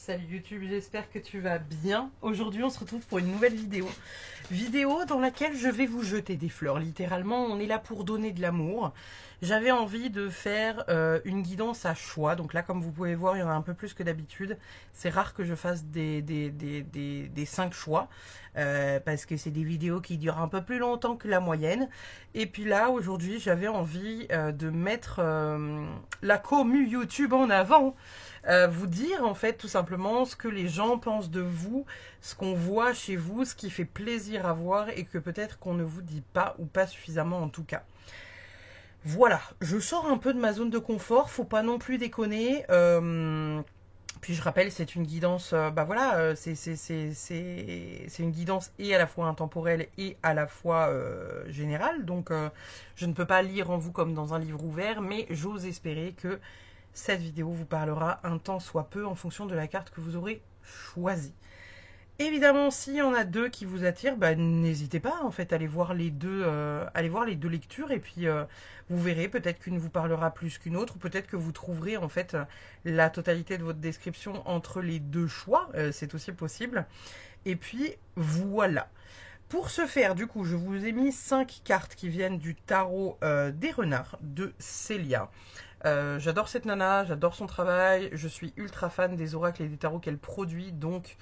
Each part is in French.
Salut YouTube, j'espère que tu vas bien. Aujourd'hui on se retrouve pour une nouvelle vidéo. Vidéo dans laquelle je vais vous jeter des fleurs. Littéralement, on est là pour donner de l'amour. J'avais envie de faire une guidance à choix. Donc là, comme vous pouvez voir, il y en a un peu plus que d'habitude. C'est rare que je fasse des 5 choix. Parce que c'est des vidéos qui durent un peu plus longtemps que la moyenne. Et puis là, aujourd'hui, j'avais envie de mettre la commu YouTube en avant. Vous dire en fait tout simplement ce que les gens pensent de vous, ce qu'on voit chez vous, ce qui fait plaisir à voir et que peut-être qu'on ne vous dit pas ou pas suffisamment en tout cas. Voilà, je sors un peu de ma zone de confort, faut pas non plus déconner. Puis je rappelle, c'est une guidance, c'est une guidance et à la fois intemporelle et à la fois générale. Donc je ne peux pas lire en vous comme dans un livre ouvert, mais j'ose espérer que cette vidéo vous parlera un tant soit peu en fonction de la carte que vous aurez choisie. Évidemment, s'il y en a deux qui vous attirent, bah, n'hésitez pas en fait à aller voir les deux lectures et puis vous verrez, peut-être qu'une vous parlera plus qu'une autre, ou peut-être que vous trouverez en fait la totalité de votre description entre les deux choix, c'est aussi possible. Et puis voilà. Pour ce faire, du coup, je vous ai mis 5 cartes qui viennent du tarot des renards de Célia. J'adore cette nana, j'adore son travail, je suis ultra fan des oracles et des tarots qu'elle produit, donc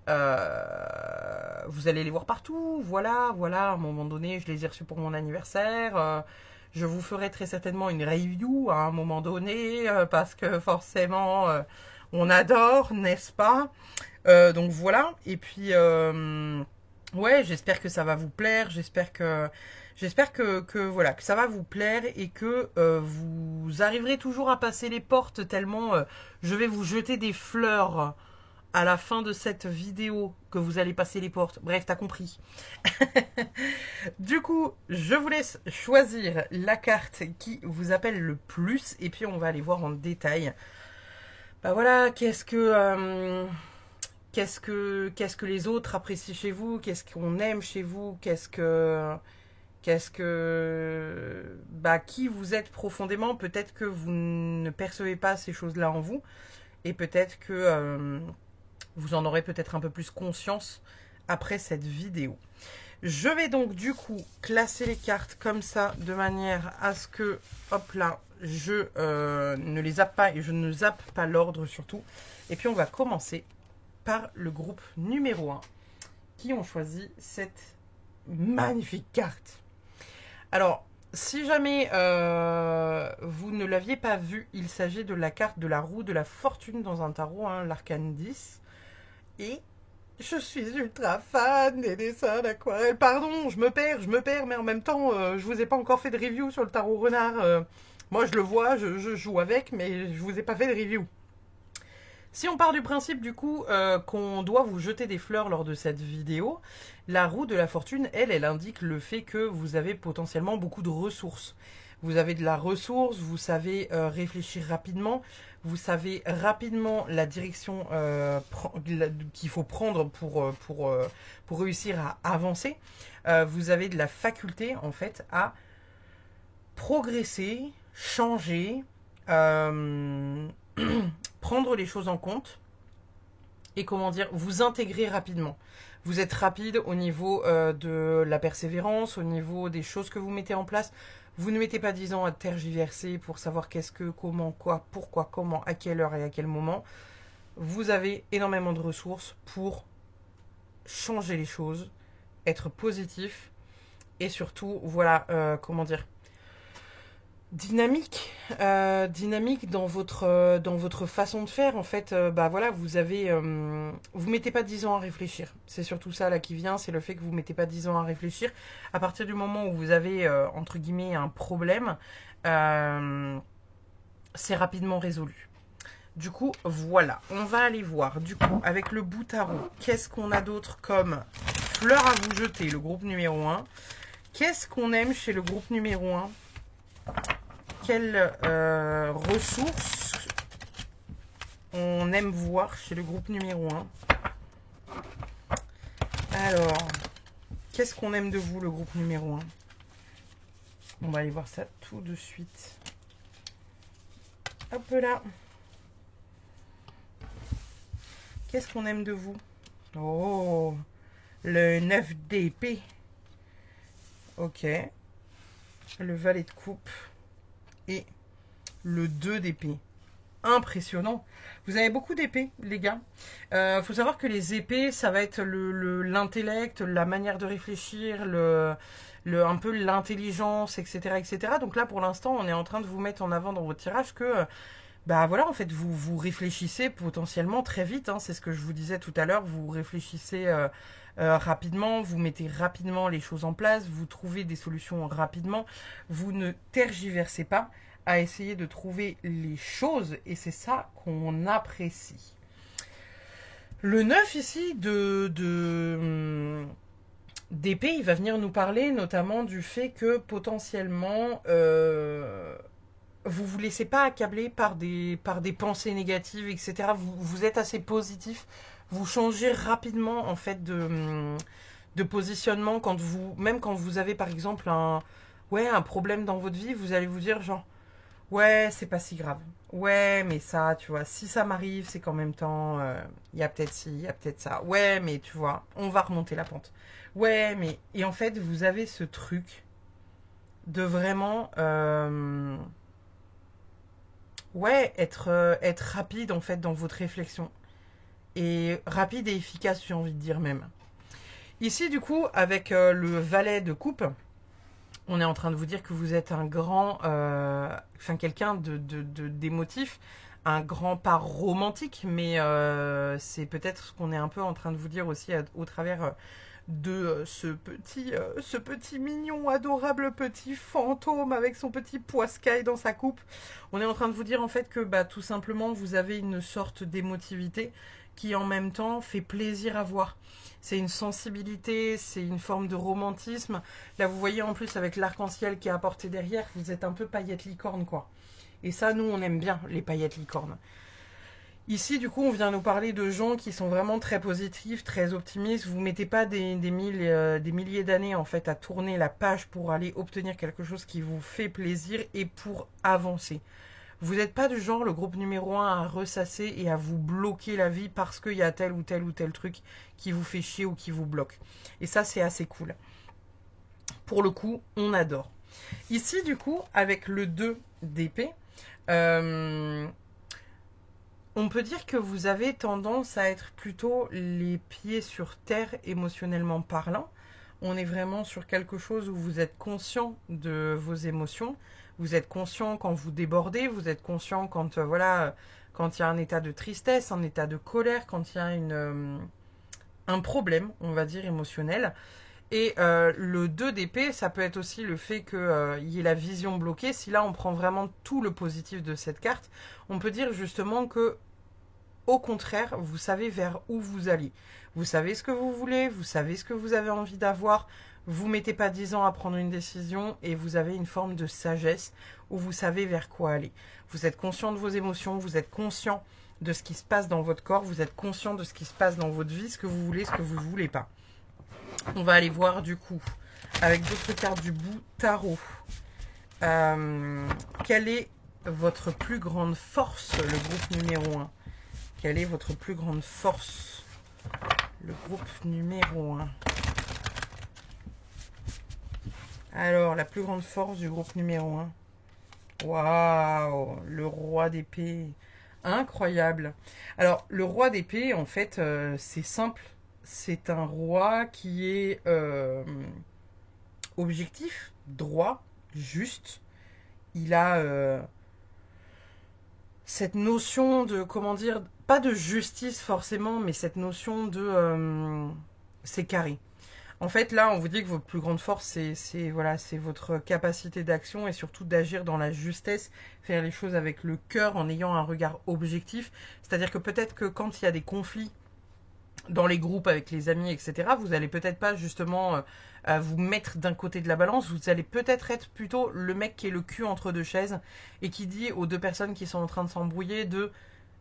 vous allez les voir partout, voilà, à un moment donné, je les ai reçus pour mon anniversaire, je vous ferai très certainement une review à un moment donné, parce que forcément, on adore, n'est-ce pas? Donc voilà, et puis, ouais, j'espère que ça va vous plaire, j'espère que voilà, que ça va vous plaire et que vous arriverez toujours à passer les portes tellement je vais vous jeter des fleurs à la fin de cette vidéo que vous allez passer les portes. Bref, t'as compris. Du coup, je vous laisse choisir la carte qui vous appelle le plus et puis on va aller voir en détail. Bah voilà, qu'est-ce que les autres apprécient chez vous, qu'est-ce qu'on aime chez vous, qui vous êtes profondément. Peut-être que vous ne percevez pas ces choses-là en vous et peut-être que vous en aurez peut-être un peu plus conscience après cette vidéo. Je vais donc du coup classer les cartes comme ça de manière à ce que, hop là, je ne les zappe pas et je ne zappe pas l'ordre surtout. Et puis on va commencer par le groupe numéro 1 qui ont choisi cette magnifique carte. Alors, si jamais vous ne l'aviez pas vue, il s'agit de la carte de la roue de la fortune dans un tarot, hein, l'arcane 10. Et je suis ultra fan des dessins d'aquarelle. Pardon, je me perds, mais en même temps, je vous ai pas encore fait de review sur le tarot renard. Moi, je le vois, je joue avec, mais je vous ai pas fait de review. Si on part du principe du coup qu'on doit vous jeter des fleurs lors de cette vidéo, la roue de la fortune, elle indique le fait que vous avez potentiellement beaucoup de ressources. Vous avez de la ressource, vous savez réfléchir rapidement, vous savez rapidement la direction qu'il faut prendre pour réussir à avancer. Vous avez de la faculté en fait à progresser, changer, prendre les choses en compte et comment dire, vous intégrer rapidement. Vous êtes rapide au niveau de la persévérance, au niveau des choses que vous mettez en place. Vous ne mettez pas 10 ans à tergiverser pour savoir qu'est-ce que, comment, quoi, pourquoi, comment, à quelle heure et à quel moment. Vous avez énormément de ressources pour changer les choses, être positif et surtout, voilà, comment dire, dynamique dans votre façon de faire. En fait, voilà, vous mettez pas 10 ans à réfléchir. C'est surtout ça là qui vient, c'est le fait que vous mettez pas 10 ans à réfléchir. À partir du moment où vous avez entre guillemets un problème, c'est rapidement résolu. Du coup, voilà, on va aller voir du coup avec le bout tarot, qu'est-ce qu'on a d'autre comme fleurs à vous jeter, le groupe numéro 1. Qu'est-ce qu'on aime chez le groupe numéro 1? Quelles ressources on aime voir chez le groupe numéro 1. Alors, qu'est-ce qu'on aime de vous, le groupe numéro 1? On va aller voir ça tout de suite. Hop là. Qu'est-ce qu'on aime de vous? Oh, le 9 d'épée. Ok. Le valet de coupe. Et le 2 d'épée. Impressionnant. Vous avez beaucoup d'épées, les gars. Faut savoir que les épées, ça va être l'intellect, la manière de réfléchir, un peu l'intelligence, etc., etc. Donc là, pour l'instant, on est en train de vous mettre en avant dans votre tirage que, bah voilà, en fait, vous réfléchissez potentiellement très vite. Hein, c'est ce que je vous disais tout à l'heure. Vous réfléchissez rapidement, vous mettez rapidement les choses en place, vous trouvez des solutions rapidement. Vous ne tergiversez pas à essayer de trouver les choses, et c'est ça qu'on apprécie. Le 9 ici d'épée, il va venir nous parler notamment du fait que potentiellement vous vous laissez pas accabler par des pensées négatives, etc. Vous êtes assez positif, vous changez rapidement en fait de positionnement même quand vous avez par exemple un problème dans votre vie, vous allez vous dire genre ouais, c'est pas si grave. Ouais, mais ça, tu vois, si ça m'arrive, c'est qu'en même temps, il y a peut-être ci, il y a peut-être ça. Ouais, mais tu vois, on va remonter la pente. Ouais, mais... Et en fait, vous avez ce truc de vraiment... être rapide, en fait, dans votre réflexion. Et rapide et efficace, j'ai envie de dire même. Ici, du coup, avec le valet de coupe... On est en train de vous dire que vous êtes un grand, quelqu'un d'émotif, un grand pas romantique, mais c'est peut-être ce qu'on est un peu en train de vous dire aussi au travers de ce petit mignon, adorable petit fantôme avec son petit poiscaille dans sa coupe. On est en train de vous dire en fait que bah, tout simplement vous avez une sorte d'émotivité qui en même temps fait plaisir à voir. C'est une sensibilité, c'est une forme de romantisme. Là, vous voyez en plus avec l'arc-en-ciel qui est apporté derrière, vous êtes un peu paillettes licorne, quoi. Et ça, nous, on aime bien les paillettes licornes. Ici, du coup, on vient nous parler de gens qui sont vraiment très positifs, très optimistes. Vous ne mettez pas des milliers d'années, en fait, à tourner la page pour aller obtenir quelque chose qui vous fait plaisir et pour avancer. Vous n'êtes pas du genre le groupe numéro 1 à ressasser et à vous bloquer la vie parce qu'il y a tel ou tel truc qui vous fait chier ou qui vous bloque. Et ça, c'est assez cool. Pour le coup, on adore. Ici, du coup, avec le 2 d'épée, on peut dire que vous avez tendance à être plutôt les pieds sur terre émotionnellement parlant. On est vraiment sur quelque chose où vous êtes conscient de vos émotions. Vous êtes conscient quand vous débordez, vous êtes conscient quand quand il y a un état de tristesse, un état de colère, quand il y a un problème, on va dire, émotionnel. Et le 2 d'épée, ça peut être aussi le fait qu'il y ait la vision bloquée. Si là, on prend vraiment tout le positif de cette carte, on peut dire justement que, au contraire, vous savez vers où vous allez. Vous savez ce que vous voulez, vous savez ce que vous avez envie d'avoir. Vous ne mettez pas 10 ans à prendre une décision et vous avez une forme de sagesse où vous savez vers quoi aller. Vous êtes conscient de vos émotions, vous êtes conscient de ce qui se passe dans votre corps, vous êtes conscient de ce qui se passe dans votre vie, ce que vous voulez, ce que vous ne voulez pas. On va aller voir du coup, avec d'autres cartes du bout, tarot. Quelle est votre plus grande force, le groupe numéro 1? Quelle est votre plus grande force, le groupe numéro 1? Alors, la plus grande force du groupe numéro 1. Waouh, le roi d'épée. Incroyable. Alors, le roi d'épée, en fait, c'est simple. C'est un roi qui est objectif, droit, juste. Il a cette notion de, comment dire, pas de justice forcément, mais cette notion de c'est carré. En fait, là, on vous dit que votre plus grande force, c'est votre capacité d'action et surtout d'agir dans la justesse, faire les choses avec le cœur en ayant un regard objectif. C'est-à-dire que peut-être que quand il y a des conflits dans les groupes avec les amis, etc., vous allez peut-être pas justement vous mettre d'un côté de la balance, vous allez peut-être être plutôt le mec qui est le cul entre deux chaises et qui dit aux deux personnes qui sont en train de s'embrouiller de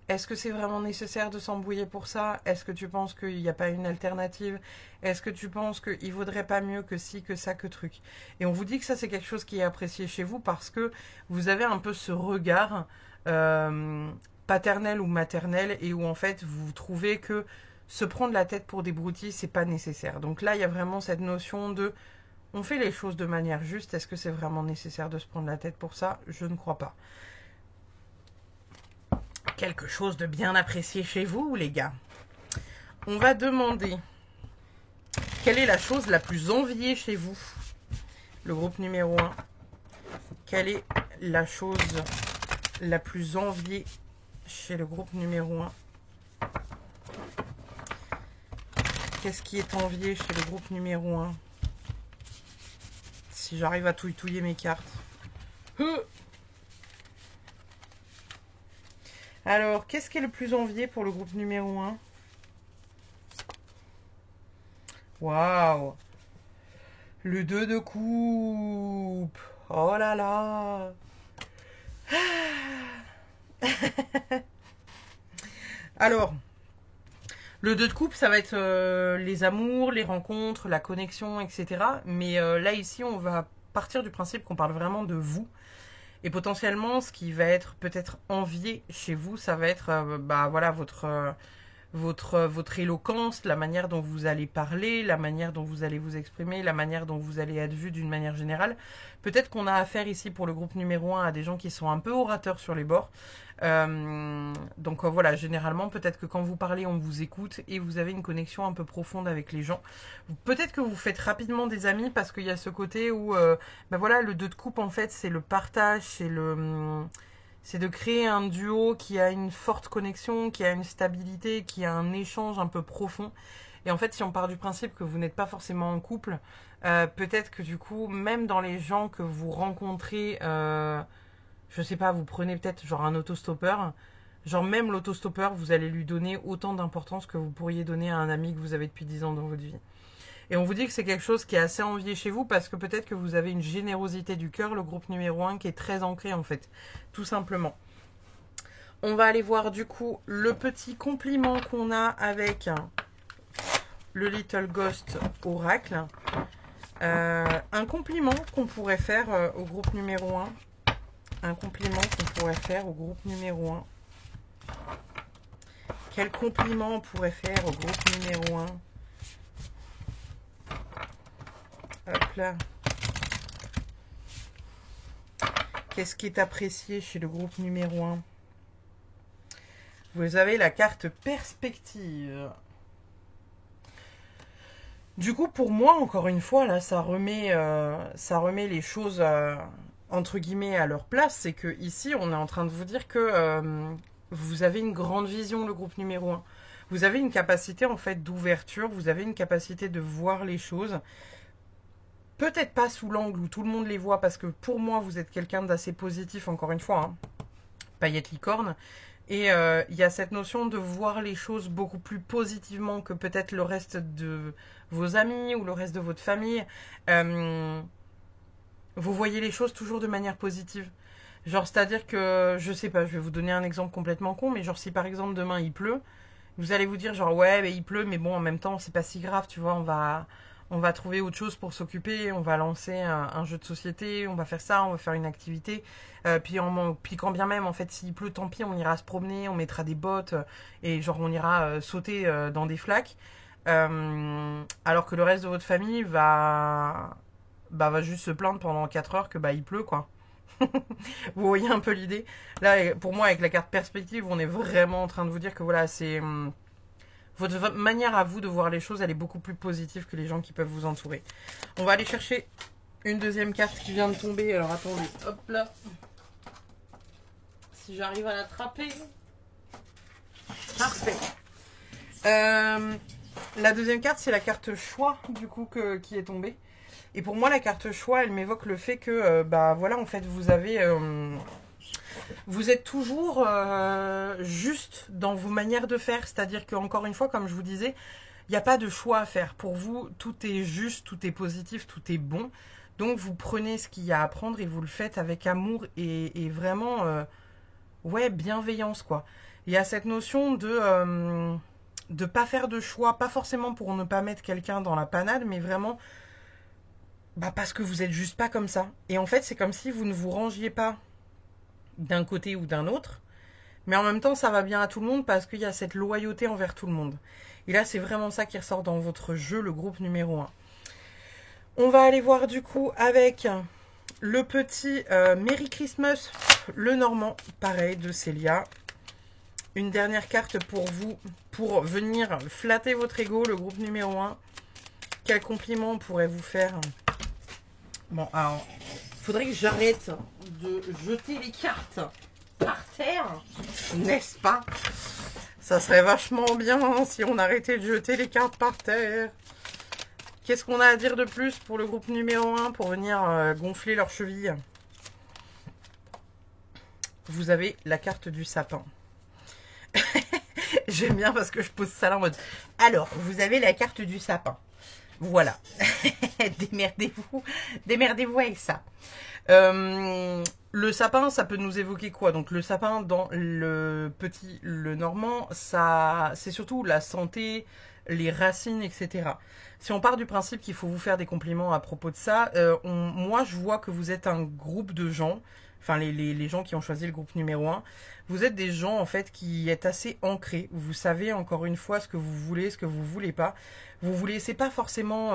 est-ce que c'est vraiment nécessaire de s'embrouiller pour ça? Est-ce que tu penses qu'il n'y a pas une alternative? Est-ce que tu penses qu'il vaudrait pas mieux que ci, que ça, que truc? Et on vous dit que ça, c'est quelque chose qui est apprécié chez vous parce que vous avez un peu ce regard paternelle ou maternelle et où en fait vous trouvez que se prendre la tête pour des broutilles, c'est pas nécessaire. Donc là, il y a vraiment cette notion de on fait les choses de manière juste. Est-ce que c'est vraiment nécessaire de se prendre la tête pour ça? Je ne crois pas. Quelque chose de bien apprécié chez vous, les gars. On va demander quelle est la chose la plus enviée chez vous? Le groupe numéro 1. Quelle est la chose la plus enviée chez le groupe numéro 1? Qu'est-ce qui est envié chez le groupe numéro 1? Si j'arrive à touiller mes cartes. Alors, qu'est-ce qui est le plus envié pour le groupe numéro 1? Waouh! Le 2 de coupe! Oh là là! Alors, le 2 de coupe, ça va être les amours, les rencontres, la connexion, etc. Mais là, ici, on va partir du principe qu'on parle vraiment de vous. Et potentiellement, ce qui va être peut-être envié chez vous, ça va être voilà, votre éloquence, la manière dont vous allez parler, la manière dont vous allez vous exprimer, la manière dont vous allez être vu d'une manière générale. Peut-être qu'on a affaire ici pour le groupe numéro 1 à des gens qui sont un peu orateurs sur les bords. Donc voilà, généralement, peut-être que quand vous parlez, on vous écoute et vous avez une connexion un peu profonde avec les gens. Peut-être que vous faites rapidement des amis parce qu'il y a ce côté où, voilà, le 2 de coupe, en fait, c'est le partage, c'est de créer un duo qui a une forte connexion, qui a une stabilité, qui a un échange un peu profond. Et en fait, si on part du principe que vous n'êtes pas forcément en couple, peut-être que du coup, même dans les gens que vous rencontrez, je sais pas, vous prenez peut-être genre un autostoppeur, genre même l'autostoppeur, vous allez lui donner autant d'importance que vous pourriez donner à un ami que vous avez depuis 10 ans dans votre vie. Et on vous dit que c'est quelque chose qui est assez envié chez vous parce que peut-être que vous avez une générosité du cœur, le groupe numéro 1, qui est très ancré en fait, tout simplement. On va aller voir du coup le petit compliment qu'on a avec le Little Ghost Oracle. Un compliment qu'on pourrait faire au groupe numéro 1. Un compliment qu'on pourrait faire au groupe numéro 1. Quel compliment on pourrait faire au groupe numéro 1? Hop là. Qu'est-ce qui est apprécié chez le groupe numéro 1? Vous avez la carte perspective. Du coup, pour moi, encore une fois, là, ça remet les choses entre guillemets à leur place. C'est que ici, on est en train de vous dire que vous avez une grande vision, le groupe numéro 1. Vous avez une capacité en fait d'ouverture. Vous avez une capacité de voir les choses. Peut-être pas sous l'angle où tout le monde les voit, parce que pour moi, vous êtes quelqu'un d'assez positif, encore une fois, hein. Paillettes licorne. Et il y a cette notion de voir les choses beaucoup plus positivement que peut-être le reste de vos amis ou le reste de votre famille. Vous voyez les choses toujours de manière positive. Genre, c'est-à-dire que, je sais pas, je vais vous donner un exemple complètement con, mais genre si par exemple demain il pleut, vous allez vous dire genre ouais, mais il pleut, mais bon, en même temps, c'est pas si grave, tu vois, on va trouver autre chose pour s'occuper, on va lancer un jeu de société, on va faire ça, on va faire une activité. Puis quand bien même, en fait, s'il pleut, tant pis, on ira se promener, on mettra des bottes et genre on ira sauter dans des flaques. Alors que le reste de votre famille va juste se plaindre pendant 4 heures que il pleut, quoi. Vous voyez un peu l'idée? Là, pour moi, avec la carte perspective, on est vraiment en train de vous dire que voilà, c'est... votre manière à vous de voir les choses, elle est beaucoup plus positive que les gens qui peuvent vous entourer. On va aller chercher une deuxième carte qui vient de tomber. Alors attendez, hop là. Si j'arrive à l'attraper. Parfait. La deuxième carte, c'est la carte choix, du coup, qui est tombée. Et pour moi, la carte choix, elle m'évoque le fait que, voilà, en fait, vous êtes toujours juste dans vos manières de faire. C'est-à-dire qu'encore une fois, comme je vous disais, il n'y a pas de choix à faire. Pour vous, tout est juste, tout est positif, tout est bon. Donc, vous prenez ce qu'il y a à prendre et vous le faites avec amour et vraiment, bienveillance, quoi. Il y a cette notion de pas faire de choix, pas forcément pour ne pas mettre quelqu'un dans la panade, mais vraiment parce que vous êtes juste pas comme ça. Et en fait, c'est comme si vous ne vous rangiez pas d'un côté ou d'un autre, Mais en même temps, ça va bien à tout le monde parce qu'il y a cette loyauté envers tout le monde. Et là, c'est vraiment ça qui ressort dans votre jeu, le groupe numéro 1. On va aller voir du coup avec le petit Merry Christmas, le Normand, pareil, de Célia. Une dernière carte pour vous, pour venir flatter votre ego, le groupe numéro 1. Quel compliment on pourrait vous faire? Bon, alors, faudrait que j'arrête de jeter les cartes par terre, n'est-ce pas? Ça serait vachement bien si on arrêtait de jeter les cartes par terre. Qu'est-ce qu'on a à dire de plus pour le groupe numéro 1 pour venir gonfler leurs chevilles? Vous avez la carte du sapin. J'aime bien parce que je pose ça là en mode... Alors, vous avez la carte du sapin. Voilà. Démerdez-vous. Démerdez-vous avec ça. Le sapin, ça peut nous évoquer quoi? Donc le sapin dans le Normand, ça, c'est surtout la santé, les racines, etc. Si on part du principe qu'il faut vous faire des compliments à propos de ça, moi je vois que vous êtes un groupe de gens, enfin les gens qui ont choisi le groupe numéro 1, vous êtes des gens en fait qui êtes assez ancrés. Vous savez encore une fois ce que vous voulez, ce que vous voulez pas. Vous vous laissez pas forcément...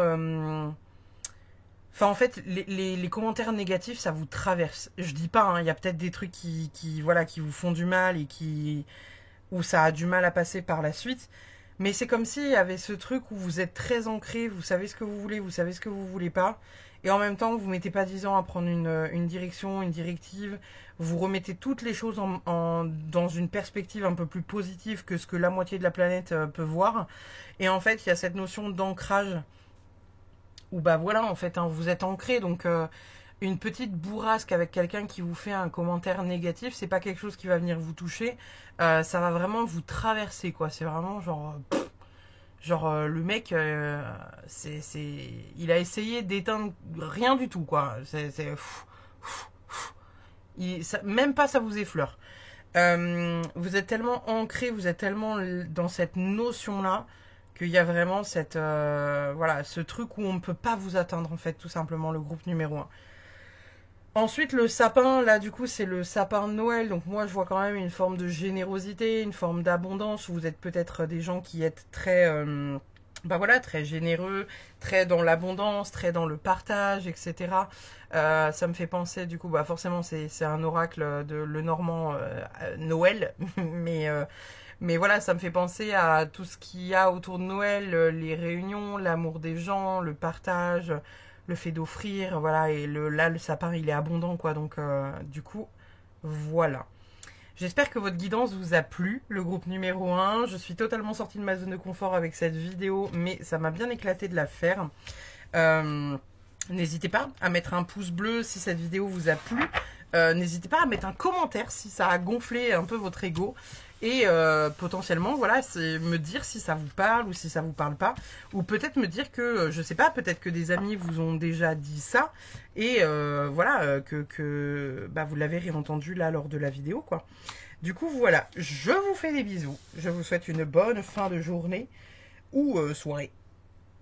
Enfin, en fait, les commentaires négatifs, ça vous traverse. Je dis pas, hein, il y a peut-être des trucs voilà, qui vous font du mal et où ça a du mal à passer par la suite. Mais c'est comme s'il y avait ce truc où vous êtes très ancré, vous savez ce que vous voulez, vous savez ce que vous voulez pas. Et en même temps, vous mettez pas 10 ans à prendre une direction, une directive. Vous remettez toutes les choses dans une perspective un peu plus positive que ce que la moitié de la planète peut voir. Et en fait, il y a cette notion d'ancrage où bah voilà, en fait, hein, vous êtes ancré, donc une petite bourrasque avec quelqu'un qui vous fait un commentaire négatif, c'est pas quelque chose qui va venir vous toucher, ça va vraiment vous traverser, quoi. C'est vraiment genre, le mec, il a essayé d'éteindre rien du tout, quoi. Même pas ça vous effleure. Vous êtes tellement ancré, vous êtes tellement dans cette notion-là, qu'il y a vraiment voilà, ce truc où on ne peut pas vous atteindre, en fait, tout simplement, le groupe numéro 1. Ensuite, le sapin, là, du coup, c'est le sapin de Noël. Donc, moi, je vois quand même une forme de générosité, une forme d'abondance. Vous êtes peut-être des gens qui êtes très, bah voilà, très généreux, très dans l'abondance, très dans le partage, etc. Ça me fait penser, du coup, bah forcément, c'est un oracle de le Normand Noël, mais voilà, ça me fait penser à tout ce qu'il y a autour de Noël, les réunions, l'amour des gens, le partage, le fait d'offrir, voilà, et là, le sapin, il est abondant, quoi, donc du coup, voilà. J'espère que votre guidance vous a plu, le groupe numéro 1. Je suis totalement sortie de ma zone de confort avec cette vidéo, mais ça m'a bien éclaté de la faire. N'hésitez pas à mettre un pouce bleu si cette vidéo vous a plu. N'hésitez pas à mettre un commentaire si ça a gonflé un peu votre ego. Et potentiellement, voilà, c'est me dire si ça vous parle ou si ça vous parle pas. Ou peut-être me dire que, je sais pas, peut-être que des amis vous ont déjà dit ça. Et voilà, que bah, vous l'avez réentendu là lors de la vidéo, quoi. Du coup, voilà, je vous fais des bisous. Je vous souhaite une bonne fin de journée ou soirée.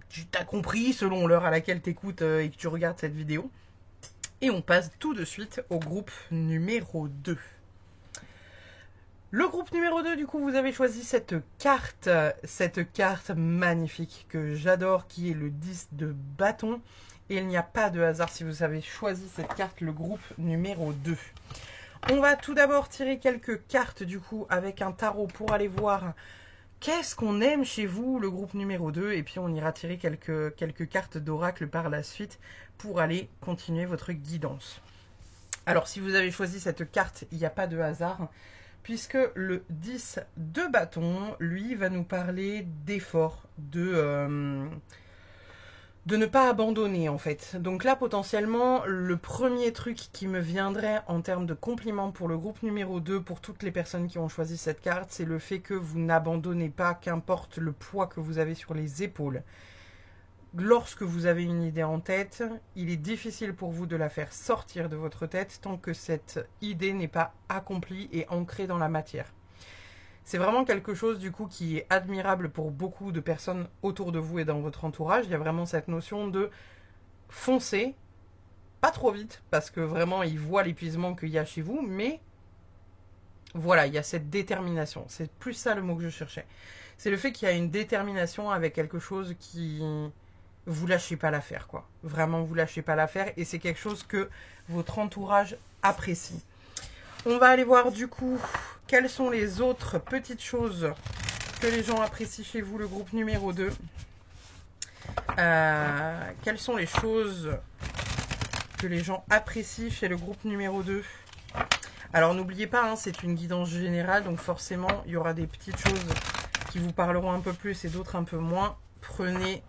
Tu t'as compris selon l'heure à laquelle tu écoutes et que tu regardes cette vidéo. Et on passe tout de suite au groupe numéro 2. Le groupe numéro 2, du coup, vous avez choisi cette carte magnifique que j'adore, qui est le 10 de bâton. Et il n'y a pas de hasard si vous avez choisi cette carte, le groupe numéro 2. On va tout d'abord tirer quelques cartes, du coup, avec un tarot pour aller voir qu'est-ce qu'on aime chez vous, le groupe numéro 2. Et puis, on ira tirer quelques cartes d'oracle par la suite pour aller continuer votre guidance. Alors, si vous avez choisi cette carte, il n'y a pas de hasard, puisque le 10 de bâton, lui, va nous parler d'effort, de ne pas abandonner, en fait. Donc là, potentiellement, le premier truc qui me viendrait en termes de compliment pour le groupe numéro 2, pour toutes les personnes qui ont choisi cette carte, c'est le fait que vous n'abandonnez pas, qu'importe le poids que vous avez sur les épaules. Lorsque vous avez une idée en tête, il est difficile pour vous de la faire sortir de votre tête tant que cette idée n'est pas accomplie et ancrée dans la matière. C'est vraiment quelque chose du coup qui est admirable pour beaucoup de personnes autour de vous et dans votre entourage. Il y a vraiment cette notion de foncer, pas trop vite parce que vraiment ils voient l'épuisement qu'il y a chez vous, mais Voilà, il y a cette détermination. C'est plus ça le mot que je cherchais. C'est le fait qu'il y a une détermination avec quelque chose qui... Vous lâchez pas l'affaire, quoi. Vraiment, vous lâchez pas l'affaire. Et c'est quelque chose que votre entourage apprécie. On va aller voir du coup quelles sont les autres petites choses que les gens apprécient chez vous, le groupe numéro 2. Quelles sont les choses que les gens apprécient chez le groupe numéro 2? Alors n'oubliez pas, hein, c'est une guidance générale, donc forcément il y aura des petites choses qui vous parleront un peu plus et d'autres un peu moins. Prenez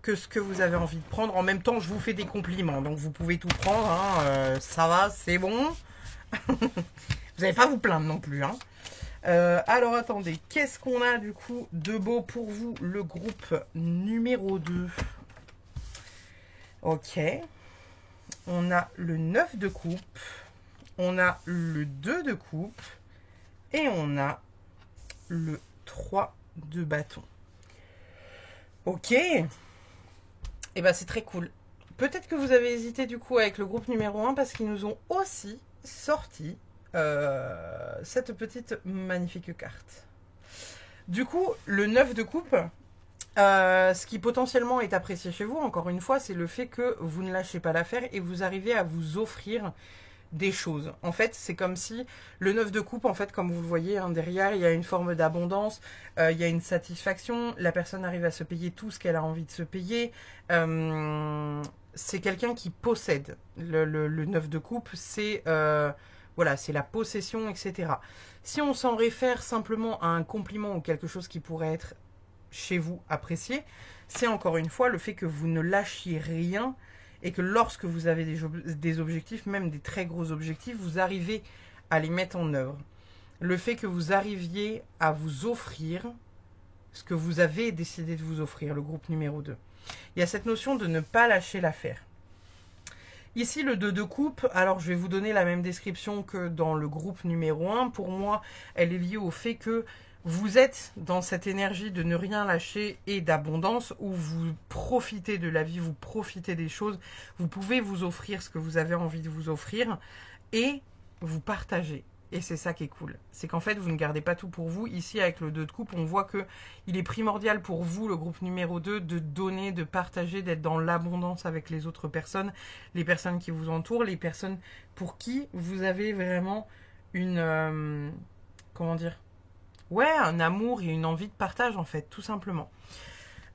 que ce que vous avez envie de prendre. En même temps, je vous fais des compliments, donc vous pouvez tout prendre. Hein, ça va, c'est bon. Vous n'allez pas vous plaindre non plus. Hein. Alors attendez, qu'est-ce qu'on a du coup de beau pour vous, le groupe numéro 2? Ok. On a le 9 de coupe. On a le 2 de coupe. Et on a le 3 de bâton. Ok. Et ben c'est très cool. Peut-être que vous avez hésité du coup avec le groupe numéro 1 parce qu'ils nous ont aussi sorti cette petite magnifique carte. Du coup, le 9 de coupe, ce qui potentiellement est apprécié chez vous, encore une fois, c'est le fait que vous ne lâchez pas l'affaire et vous arrivez à vous offrir des choses. En fait, c'est comme si le 9 de coupe, en fait, comme vous le voyez, hein, derrière, il y a une forme d'abondance, il y a une satisfaction, la personne arrive à se payer tout ce qu'elle a envie de se payer. C'est quelqu'un qui possède. Le 9 de coupe, c'est voilà, c'est la possession, etc. Si on s'en réfère simplement à un compliment ou quelque chose qui pourrait être chez vous apprécié, c'est encore une fois le fait que vous ne lâchiez rien et que lorsque vous avez des objectifs, même des très gros objectifs, vous arrivez à les mettre en œuvre. Le fait que vous arriviez à vous offrir ce que vous avez décidé de vous offrir, le groupe numéro 2. Il y a cette notion de ne pas lâcher l'affaire. Ici, le 2 de coupe, alors je vais vous donner la même description que dans le groupe numéro 1. Pour moi, elle est liée au fait que vous êtes dans cette énergie de ne rien lâcher et d'abondance où vous profitez de la vie, vous profitez des choses, vous pouvez vous offrir ce que vous avez envie de vous offrir et vous partagez. Et c'est ça qui est cool. C'est qu'en fait, vous ne gardez pas tout pour vous. Ici, avec le 2 de coupe, on voit que il est primordial pour vous, le groupe numéro 2, de donner, de partager, d'être dans l'abondance avec les autres personnes, les personnes qui vous entourent, les personnes pour qui vous avez vraiment une... comment dire ? Ouais, un amour et une envie de partage, en fait, tout simplement.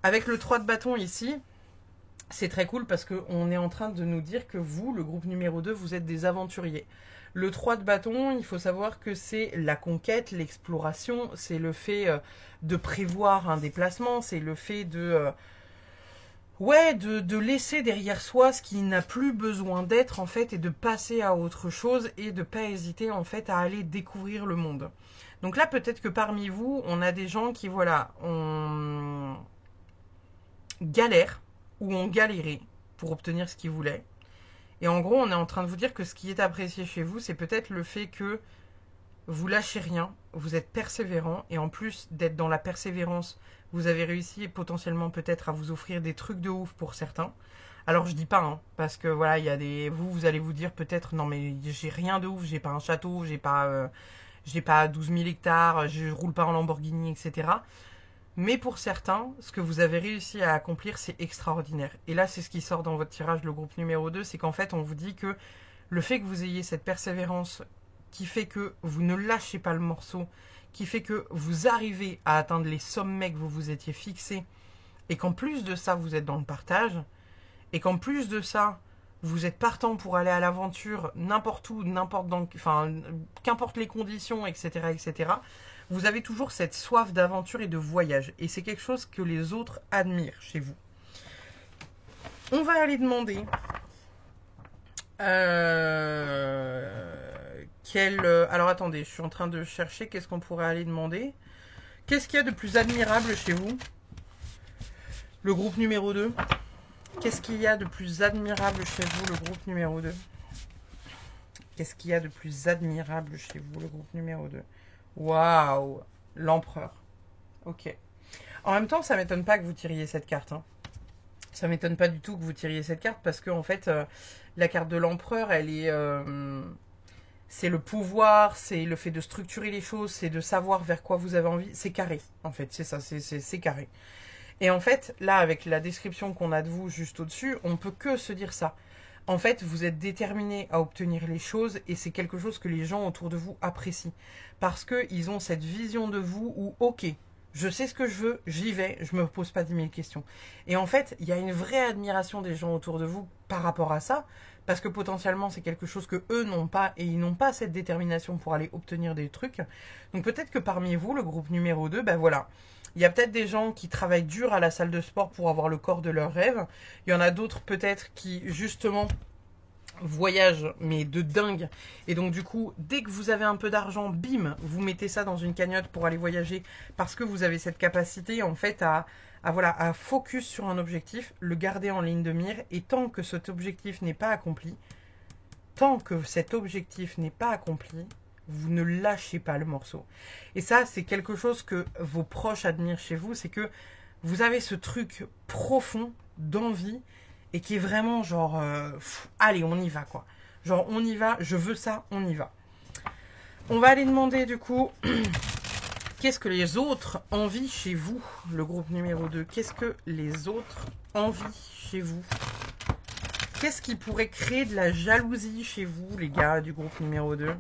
Avec le 3 de bâton ici, c'est très cool parce qu'on est en train de nous dire que vous, le groupe numéro 2, vous êtes des aventuriers. Le 3 de bâton, il faut savoir que c'est la conquête, l'exploration, c'est le fait de prévoir un déplacement, c'est le fait de... de laisser derrière soi ce qui n'a plus besoin d'être, en fait, et de passer à autre chose et de ne pas hésiter, en fait, à aller découvrir le monde. Donc là, peut-être que parmi vous, on a des gens qui, voilà, on galère ou ont galéré pour obtenir ce qu'ils voulaient. Et en gros, on est en train de vous dire que ce qui est apprécié chez vous, c'est peut-être le fait que vous lâchez rien, vous êtes persévérant, et en plus d'être dans la persévérance, vous avez réussi potentiellement peut-être à vous offrir des trucs de ouf pour certains. Alors je dis pas, hein, parce que voilà, il y a des... Vous allez vous dire peut-être, non mais j'ai rien de ouf, j'ai pas un château, j'ai pas 12 000 hectares, je roule pas en Lamborghini, etc. Mais pour certains, ce que vous avez réussi à accomplir, c'est extraordinaire. Et là, c'est ce qui sort dans votre tirage, le groupe numéro 2, c'est qu'en fait, on vous dit que le fait que vous ayez cette persévérance qui fait que vous ne lâchez pas le morceau, qui fait que vous arrivez à atteindre les sommets que vous vous étiez fixés, et qu'en plus de ça, vous êtes dans le partage, et qu'en plus de ça, vous êtes partant pour aller à l'aventure n'importe où, qu'importe les conditions, etc., etc., vous avez toujours cette soif d'aventure et de voyage. Et c'est quelque chose que les autres admirent chez vous. On va aller demander alors attendez, je suis en train de chercher qu'est-ce qu'on pourrait aller demander. Qu'est-ce qu'il y a de plus admirable chez vous? Le groupe numéro 2. Qu'est-ce qu'il y a de plus admirable chez vous, le groupe numéro 2? Qu'est-ce qu'il y a de plus admirable chez vous, le groupe numéro 2? Waouh, l'empereur. Ok. En même temps, ça m'étonne pas que vous tiriez cette carte. Hein. Ça m'étonne pas du tout que vous tiriez cette carte parce que en fait, la carte de l'empereur, elle est... c'est le pouvoir, c'est le fait de structurer les choses, c'est de savoir vers quoi vous avez envie. C'est carré, en fait, c'est ça, c'est carré. Et en fait, là, avec la description qu'on a de vous juste au-dessus, on peut que se dire ça. En fait, vous êtes déterminé à obtenir les choses et c'est quelque chose que les gens autour de vous apprécient. Parce qu'ils ont cette vision de vous où, ok, je sais ce que je veux, j'y vais, je me pose pas 10 000 questions. Et en fait, il y a une vraie admiration des gens autour de vous par rapport à ça, parce que potentiellement c'est quelque chose que eux n'ont pas et ils n'ont pas cette détermination pour aller obtenir des trucs. Donc peut-être que parmi vous, le groupe numéro 2, ben voilà, il y a peut-être des gens qui travaillent dur à la salle de sport pour avoir le corps de leurs rêves. Il y en a d'autres peut-être qui justement voyage mais de dingue, et donc du coup dès que vous avez un peu d'argent, bim, vous mettez ça dans une cagnotte pour aller voyager parce que vous avez cette capacité en fait à focus sur un objectif, le garder en ligne de mire, et tant que cet objectif n'est pas accompli, vous ne lâchez pas le morceau. Et ça, c'est quelque chose que vos proches admirent chez vous, c'est que vous avez ce truc profond d'envie et qui est vraiment genre, allez, on y va, quoi. Genre, on y va, je veux ça, on y va. On va aller demander, du coup, qu'est-ce que les autres envient chez vous, le groupe numéro 2. Qu'est-ce que les autres envient chez vous? Qu'est-ce qui pourrait créer de la jalousie chez vous, les gars du groupe numéro 2?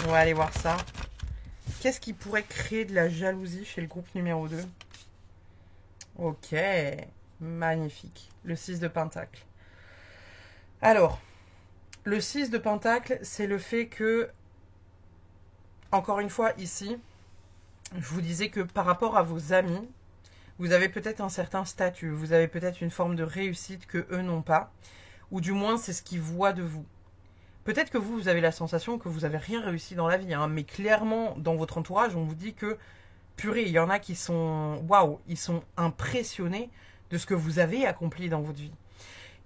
On va aller voir ça. Qu'est-ce qui pourrait créer de la jalousie chez le groupe numéro 2? Ok, magnifique. Le 6 de Pentacle. Alors, le 6 de Pentacle, c'est le fait que, encore une fois, ici, je vous disais que par rapport à vos amis, vous avez peut-être un certain statut, vous avez peut-être une forme de réussite que eux n'ont pas, ou du moins c'est ce qu'ils voient de vous. Peut-être que vous avez la sensation que vous n'avez rien réussi dans la vie, hein, mais clairement, dans votre entourage, on vous dit que, purée, il y en a qui sont, waouh, ils sont impressionnés de ce que vous avez accompli dans votre vie.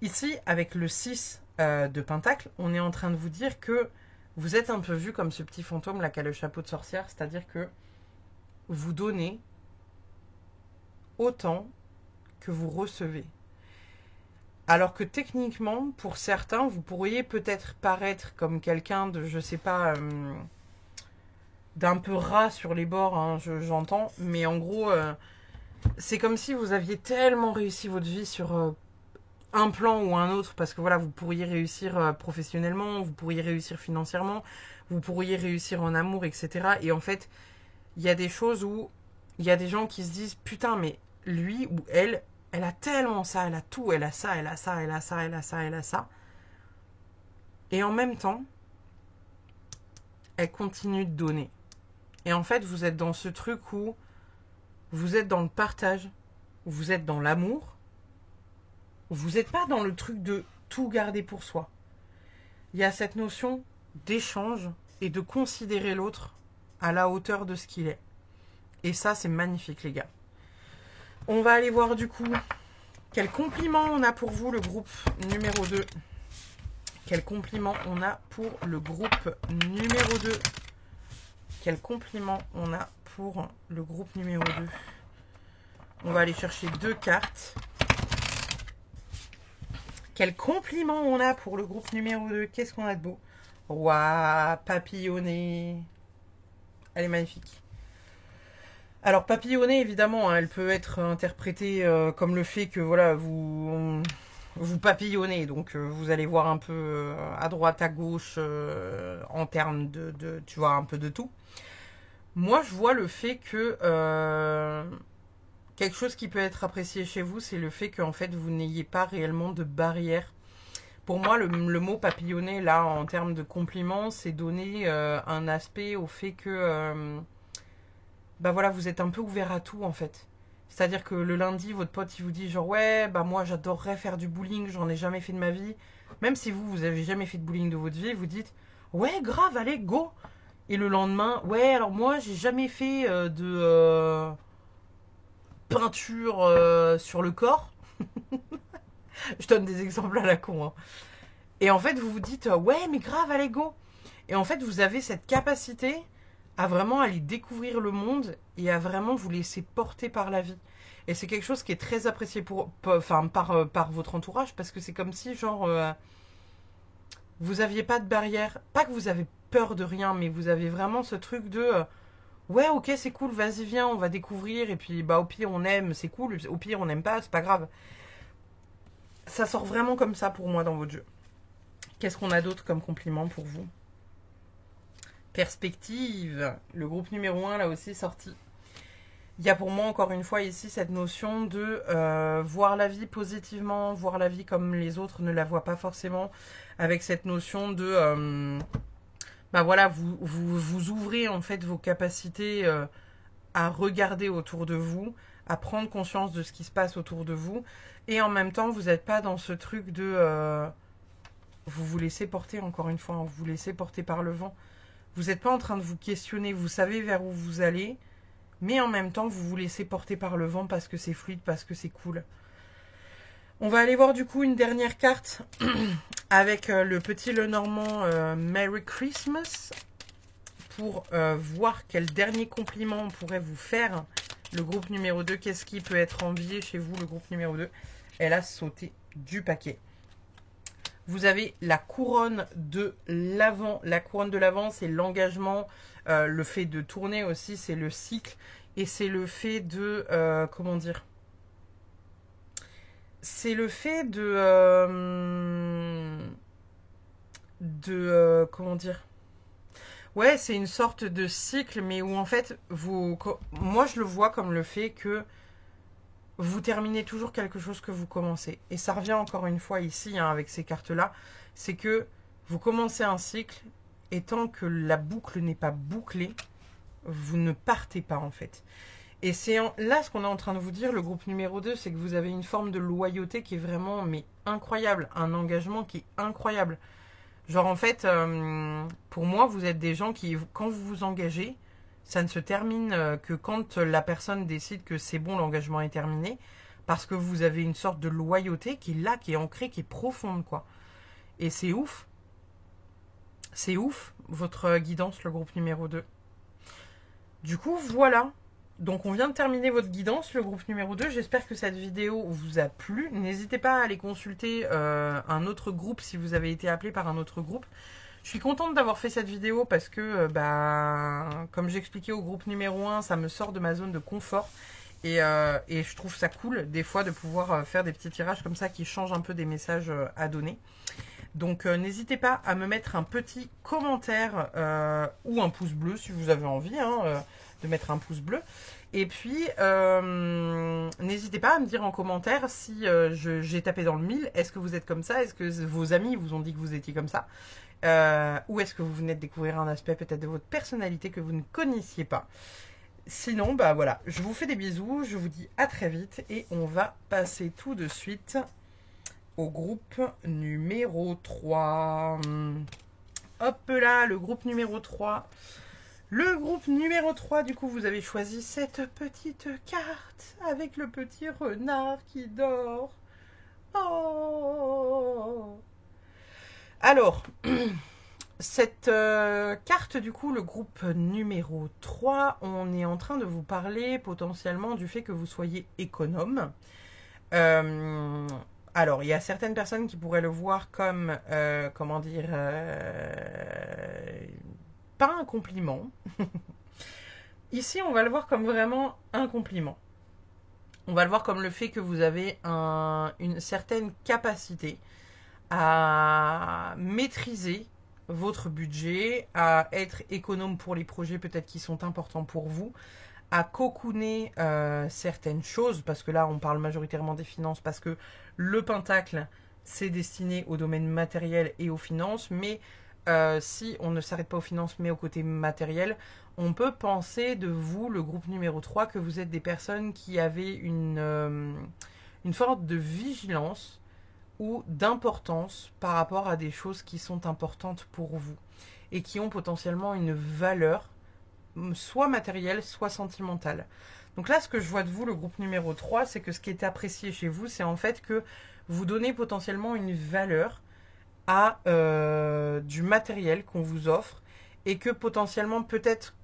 Ici, avec le 6 de Pentacle, on est en train de vous dire que vous êtes un peu vu comme ce petit fantôme là qui a le chapeau de sorcière, c'est-à-dire que vous donnez autant que vous recevez. Alors que techniquement, pour certains, vous pourriez peut-être paraître comme quelqu'un de, je sais pas, d'un peu ras sur les bords, hein, j'entends, mais en gros, c'est comme si vous aviez tellement réussi votre vie sur un plan ou un autre, parce que voilà, vous pourriez réussir professionnellement, vous pourriez réussir financièrement, vous pourriez réussir en amour, etc. Et en fait, il y a des choses où il y a des gens qui se disent, putain, mais lui ou elle a tellement ça, elle a tout, elle a ça, elle a ça, elle a ça, elle a ça, elle a ça. Et en même temps, elle continue de donner. Et en fait, vous êtes dans ce truc où vous êtes dans le partage, vous êtes dans l'amour, vous n'êtes pas dans le truc de tout garder pour soi. Il y a cette notion d'échange et de considérer l'autre à la hauteur de ce qu'il est. Et ça, c'est magnifique, les gars. On va aller voir du coup quel compliment on a pour vous, le groupe numéro 2. Quel compliment on a pour le groupe numéro 2. Quel compliment on a pour le groupe numéro 2. On va aller chercher 2 cartes. Quel compliment on a pour le groupe numéro 2. Qu'est-ce qu'on a de beau? Waouh, papillonné. Elle est magnifique. Alors, papillonner, évidemment, hein, elle peut être interprétée comme le fait que, voilà, vous papillonnez. Donc, vous allez voir un peu à droite, à gauche, en termes de, tu vois, un peu de tout. Moi, je vois le fait que quelque chose qui peut être apprécié chez vous, c'est le fait qu'en fait, vous n'ayez pas réellement de barrière. Pour moi, le mot papillonner, là, en termes de compliment, c'est donner un aspect au fait que... bah voilà, vous êtes un peu ouvert à tout en fait. C'est-à-dire que le lundi, votre pote, il vous dit genre ouais, bah moi j'adorerais faire du bowling, j'en ai jamais fait de ma vie. Même si vous avez jamais fait de bowling de votre vie, vous dites ouais, grave, allez, go. Et le lendemain, ouais, alors moi j'ai jamais fait de peinture sur le corps. Je donne des exemples à la con, hein. Et en fait, vous vous dites ouais, mais grave, allez, go. Et en fait, vous avez cette capacité à vraiment aller découvrir le monde et à vraiment vous laisser porter par la vie. Et c'est quelque chose qui est très apprécié par votre entourage, parce que c'est comme si, genre, vous aviez pas de barrière. Pas que vous avez peur de rien, mais vous avez vraiment ce truc de ouais, ok, c'est cool, vas-y, viens, on va découvrir, et puis bah au pire on aime, c'est cool, au pire on n'aime pas, c'est pas grave. Ça sort vraiment comme ça pour moi dans votre jeu. Qu'est-ce qu'on a d'autre comme compliment pour vous? Perspective, le groupe numéro 1 là aussi sorti. Il y a pour moi encore une fois ici cette notion de voir la vie positivement, voir la vie comme les autres ne la voient pas forcément, avec cette notion de bah voilà, vous ouvrez en fait vos capacités à regarder autour de vous, à prendre conscience de ce qui se passe autour de vous, et en même temps vous n'êtes pas dans ce truc de vous vous laissez porter, encore une fois, hein, vous vous laissez porter par le vent. Vous n'êtes pas en train de vous questionner, vous savez vers où vous allez, mais en même temps, vous vous laissez porter par le vent parce que c'est fluide, parce que c'est cool. On va aller voir du coup une dernière carte avec le petit Lenormand Merry Christmas pour voir quel dernier compliment on pourrait vous faire. Le groupe numéro 2, qu'est-ce qui peut être envié chez vous, le groupe numéro 2? Elle a sauté du paquet. Vous avez la couronne de l'Avent. La couronne de l'Avent, c'est l'engagement, le fait de tourner aussi, c'est le cycle. Et c'est le fait de... comment dire? C'est le fait de comment dire? Ouais, c'est une sorte de cycle, mais où en fait, moi je le vois comme le fait que vous terminez toujours quelque chose que vous commencez. Et ça revient encore une fois ici, hein, avec ces cartes-là, c'est que vous commencez un cycle, et tant que la boucle n'est pas bouclée, vous ne partez pas en fait. Et c'est là ce qu'on est en train de vous dire, le groupe numéro 2, c'est que vous avez une forme de loyauté qui est vraiment mais incroyable, un engagement qui est incroyable. Genre en fait, pour moi, vous êtes des gens qui, quand vous vous engagez, ça ne se termine que quand la personne décide que c'est bon, l'engagement est terminé, parce que vous avez une sorte de loyauté qui est là, qui est ancrée, qui est profonde, quoi. Et c'est ouf. C'est ouf, votre guidance, le groupe numéro 2. Du coup, voilà. Donc, on vient de terminer votre guidance, le groupe numéro 2. J'espère que cette vidéo vous a plu. N'hésitez pas à aller consulter un autre groupe si vous avez été appelé par un autre groupe. Je suis contente d'avoir fait cette vidéo parce que, comme j'expliquais au groupe numéro 1, ça me sort de ma zone de confort. Et je trouve ça cool, des fois, de pouvoir faire des petits tirages comme ça qui changent un peu des messages à donner. Donc, n'hésitez pas à me mettre un petit commentaire ou un pouce bleu si vous avez envie de mettre un pouce bleu. Et puis, n'hésitez pas à me dire en commentaire si j'ai tapé dans le mille. Est-ce que vous êtes comme ça? Est-ce que vos amis vous ont dit que vous étiez comme ça? Ou est-ce que vous venez de découvrir un aspect peut-être de votre personnalité que vous ne connaissiez pas? Sinon, bah voilà, je vous fais des bisous, je vous dis à très vite et on va passer tout de suite au groupe numéro 3. Hop là, le groupe numéro 3. Le groupe numéro 3, du coup, vous avez choisi cette petite carte avec le petit renard qui dort. Oh! Alors, cette carte, du coup, le groupe numéro 3, on est en train de vous parler potentiellement du fait que vous soyez économe. Alors, il y a certaines personnes qui pourraient le voir comme, comment dire, pas un compliment. Ici, on va le voir comme vraiment un compliment. On va le voir comme le fait que vous avez une certaine capacité à maîtriser votre budget, à être économe pour les projets peut-être qui sont importants pour vous, à cocooner certaines choses, parce que là on parle majoritairement des finances, parce que le pentacle c'est destiné au domaine matériel et aux finances, mais si on ne s'arrête pas aux finances mais au côté matériel, on peut penser de vous, le groupe numéro 3, que vous êtes des personnes qui avaient une forme de vigilance ou d'importance par rapport à des choses qui sont importantes pour vous et qui ont potentiellement une valeur soit matérielle, soit sentimentale. Donc là, ce que je vois de vous, le groupe numéro 3, c'est que ce qui est apprécié chez vous, c'est en fait que vous donnez potentiellement une valeur à du matériel qu'on vous offre et que potentiellement, peut-être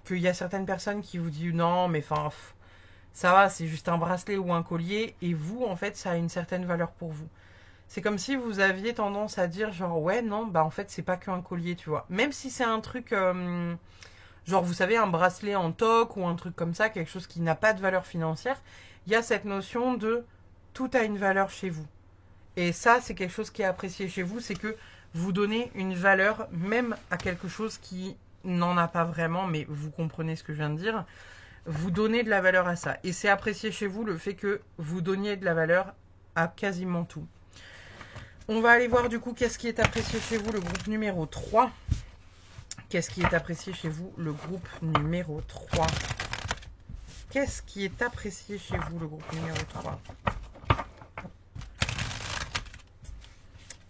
qu'il y a certaines personnes qui vous disent non, mais enfin, ça va, c'est juste un bracelet ou un collier, et vous, en fait, ça a une certaine valeur pour vous. C'est comme si vous aviez tendance à dire genre ouais non bah en fait c'est pas qu'un collier tu vois. Même si c'est un truc genre vous savez un bracelet en toc ou un truc comme ça, quelque chose qui n'a pas de valeur financière, il y a cette notion de tout a une valeur chez vous. Et ça c'est quelque chose qui est apprécié chez vous, c'est que vous donnez une valeur même à quelque chose qui n'en a pas vraiment, mais vous comprenez ce que je viens de dire. Vous donnez de la valeur à ça. Et c'est apprécié chez vous le fait que vous donniez de la valeur à quasiment tout. On va aller voir du coup qu'est-ce qui est apprécié chez vous, le groupe numéro 3. Qu'est-ce qui est apprécié chez vous, le groupe numéro 3? Qu'est-ce qui est apprécié chez vous, le groupe numéro 3?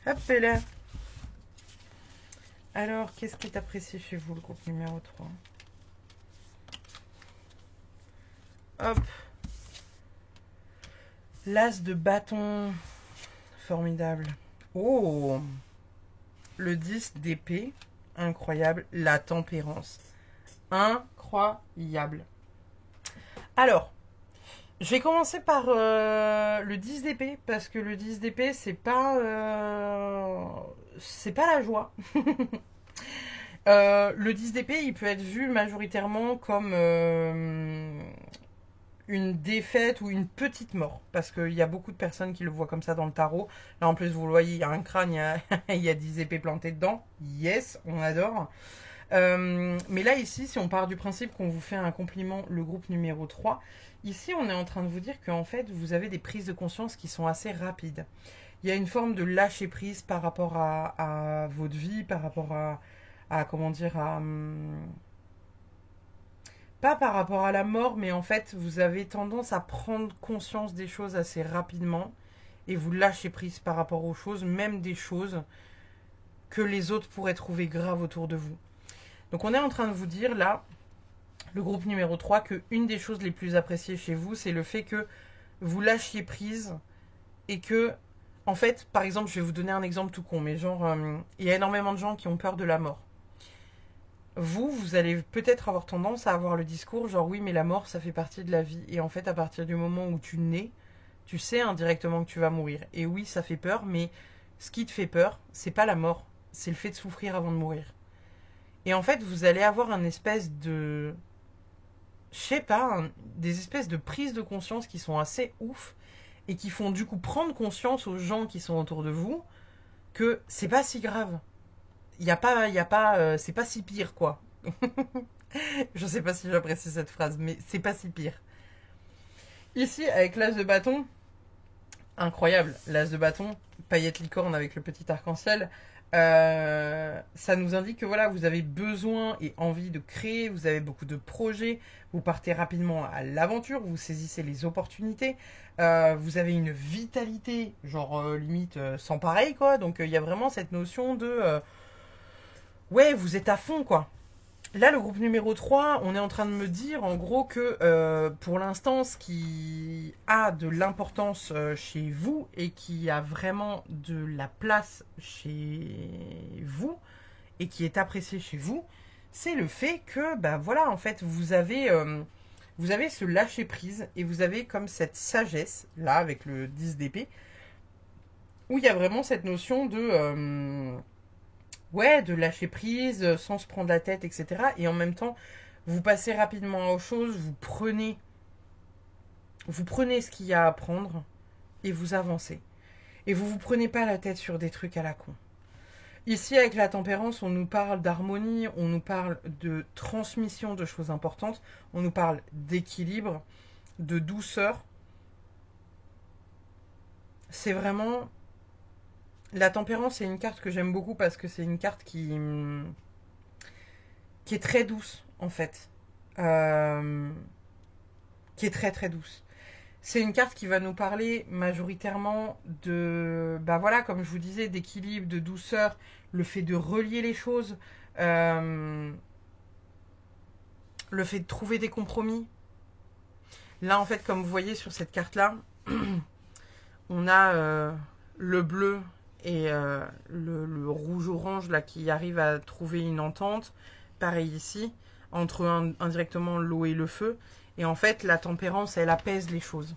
Hop là. Alors, qu'est-ce qui est apprécié chez vous, le groupe numéro 3? Hop. L'as de bâton. Formidable. Oh. Le 10 d'épée. Incroyable. La tempérance. Incroyable. Alors, je vais commencer par le 10 d'épée. Parce que le 10 d'épée, c'est pas la joie. Le 10 d'épée, il peut être vu majoritairement comme une défaite ou une petite mort. Parce qu'il y a beaucoup de personnes qui le voient comme ça dans le tarot. Là, en plus, vous le voyez, il y a un crâne, il y a 10 épées plantées dedans. Yes, on adore. Mais là, ici, si on part du principe qu'on vous fait un compliment, le groupe numéro 3, ici, on est en train de vous dire qu'en fait, vous avez des prises de conscience qui sont assez rapides. Il y a une forme de lâcher prise par rapport à votre vie, par rapport à comment dire, pas par rapport à la mort, mais en fait, vous avez tendance à prendre conscience des choses assez rapidement et vous lâchez prise par rapport aux choses, même des choses que les autres pourraient trouver graves autour de vous. Donc on est en train de vous dire là, le groupe numéro 3, que une des choses les plus appréciées chez vous, c'est le fait que vous lâchiez prise et que, en fait, par exemple, je vais vous donner un exemple tout con, mais genre, il y a énormément de gens qui ont peur de la mort. Vous allez peut-être avoir tendance à avoir le discours genre oui mais la mort ça fait partie de la vie et en fait à partir du moment où tu nais, tu sais indirectement que tu vas mourir et oui ça fait peur mais ce qui te fait peur c'est pas la mort, c'est le fait de souffrir avant de mourir. Et en fait vous allez avoir un espèce de je sais pas, des espèces de prises de conscience qui sont assez ouf et qui font du coup prendre conscience aux gens qui sont autour de vous que c'est pas si grave. C'est pas si pire, quoi. Je sais pas si j'apprécie cette phrase, mais c'est pas si pire. Ici, avec l'as de bâton, incroyable, l'as de bâton, paillette licorne avec le petit arc-en-ciel, ça nous indique que voilà, vous avez besoin et envie de créer, vous avez beaucoup de projets, vous partez rapidement à l'aventure, vous saisissez les opportunités, vous avez une vitalité, genre limite sans pareil, quoi. Donc il y a vraiment cette notion de... ouais, vous êtes à fond, quoi. Là, le groupe numéro 3, on est en train de me dire, en gros, que pour l'instant, ce qui a de l'importance chez vous et qui a vraiment de la place chez vous et qui est apprécié chez vous, c'est le fait que, bah voilà, en fait, vous avez ce lâcher-prise et vous avez comme cette sagesse, là, avec le 10 d'épée, où il y a vraiment cette notion de... ouais, de lâcher prise, sans se prendre la tête, etc. Et en même temps, vous passez rapidement aux choses, vous prenez ce qu'il y a à prendre et vous avancez. Et vous prenez pas la tête sur des trucs à la con. Ici, avec la tempérance, on nous parle d'harmonie, on nous parle de transmission de choses importantes, on nous parle d'équilibre, de douceur. C'est vraiment... La tempérance, c'est une carte que j'aime beaucoup parce que c'est une carte qui est très douce, en fait. Qui est très très douce. C'est une carte qui va nous parler majoritairement de, bah voilà, comme je vous disais, d'équilibre, de douceur, le fait de relier les choses, le fait de trouver des compromis. Là, en fait, comme vous voyez sur cette carte-là, on a le bleu et le rouge-orange là qui arrive à trouver une entente. Pareil ici, entre indirectement l'eau et le feu. Et en fait, la tempérance, elle apaise les choses.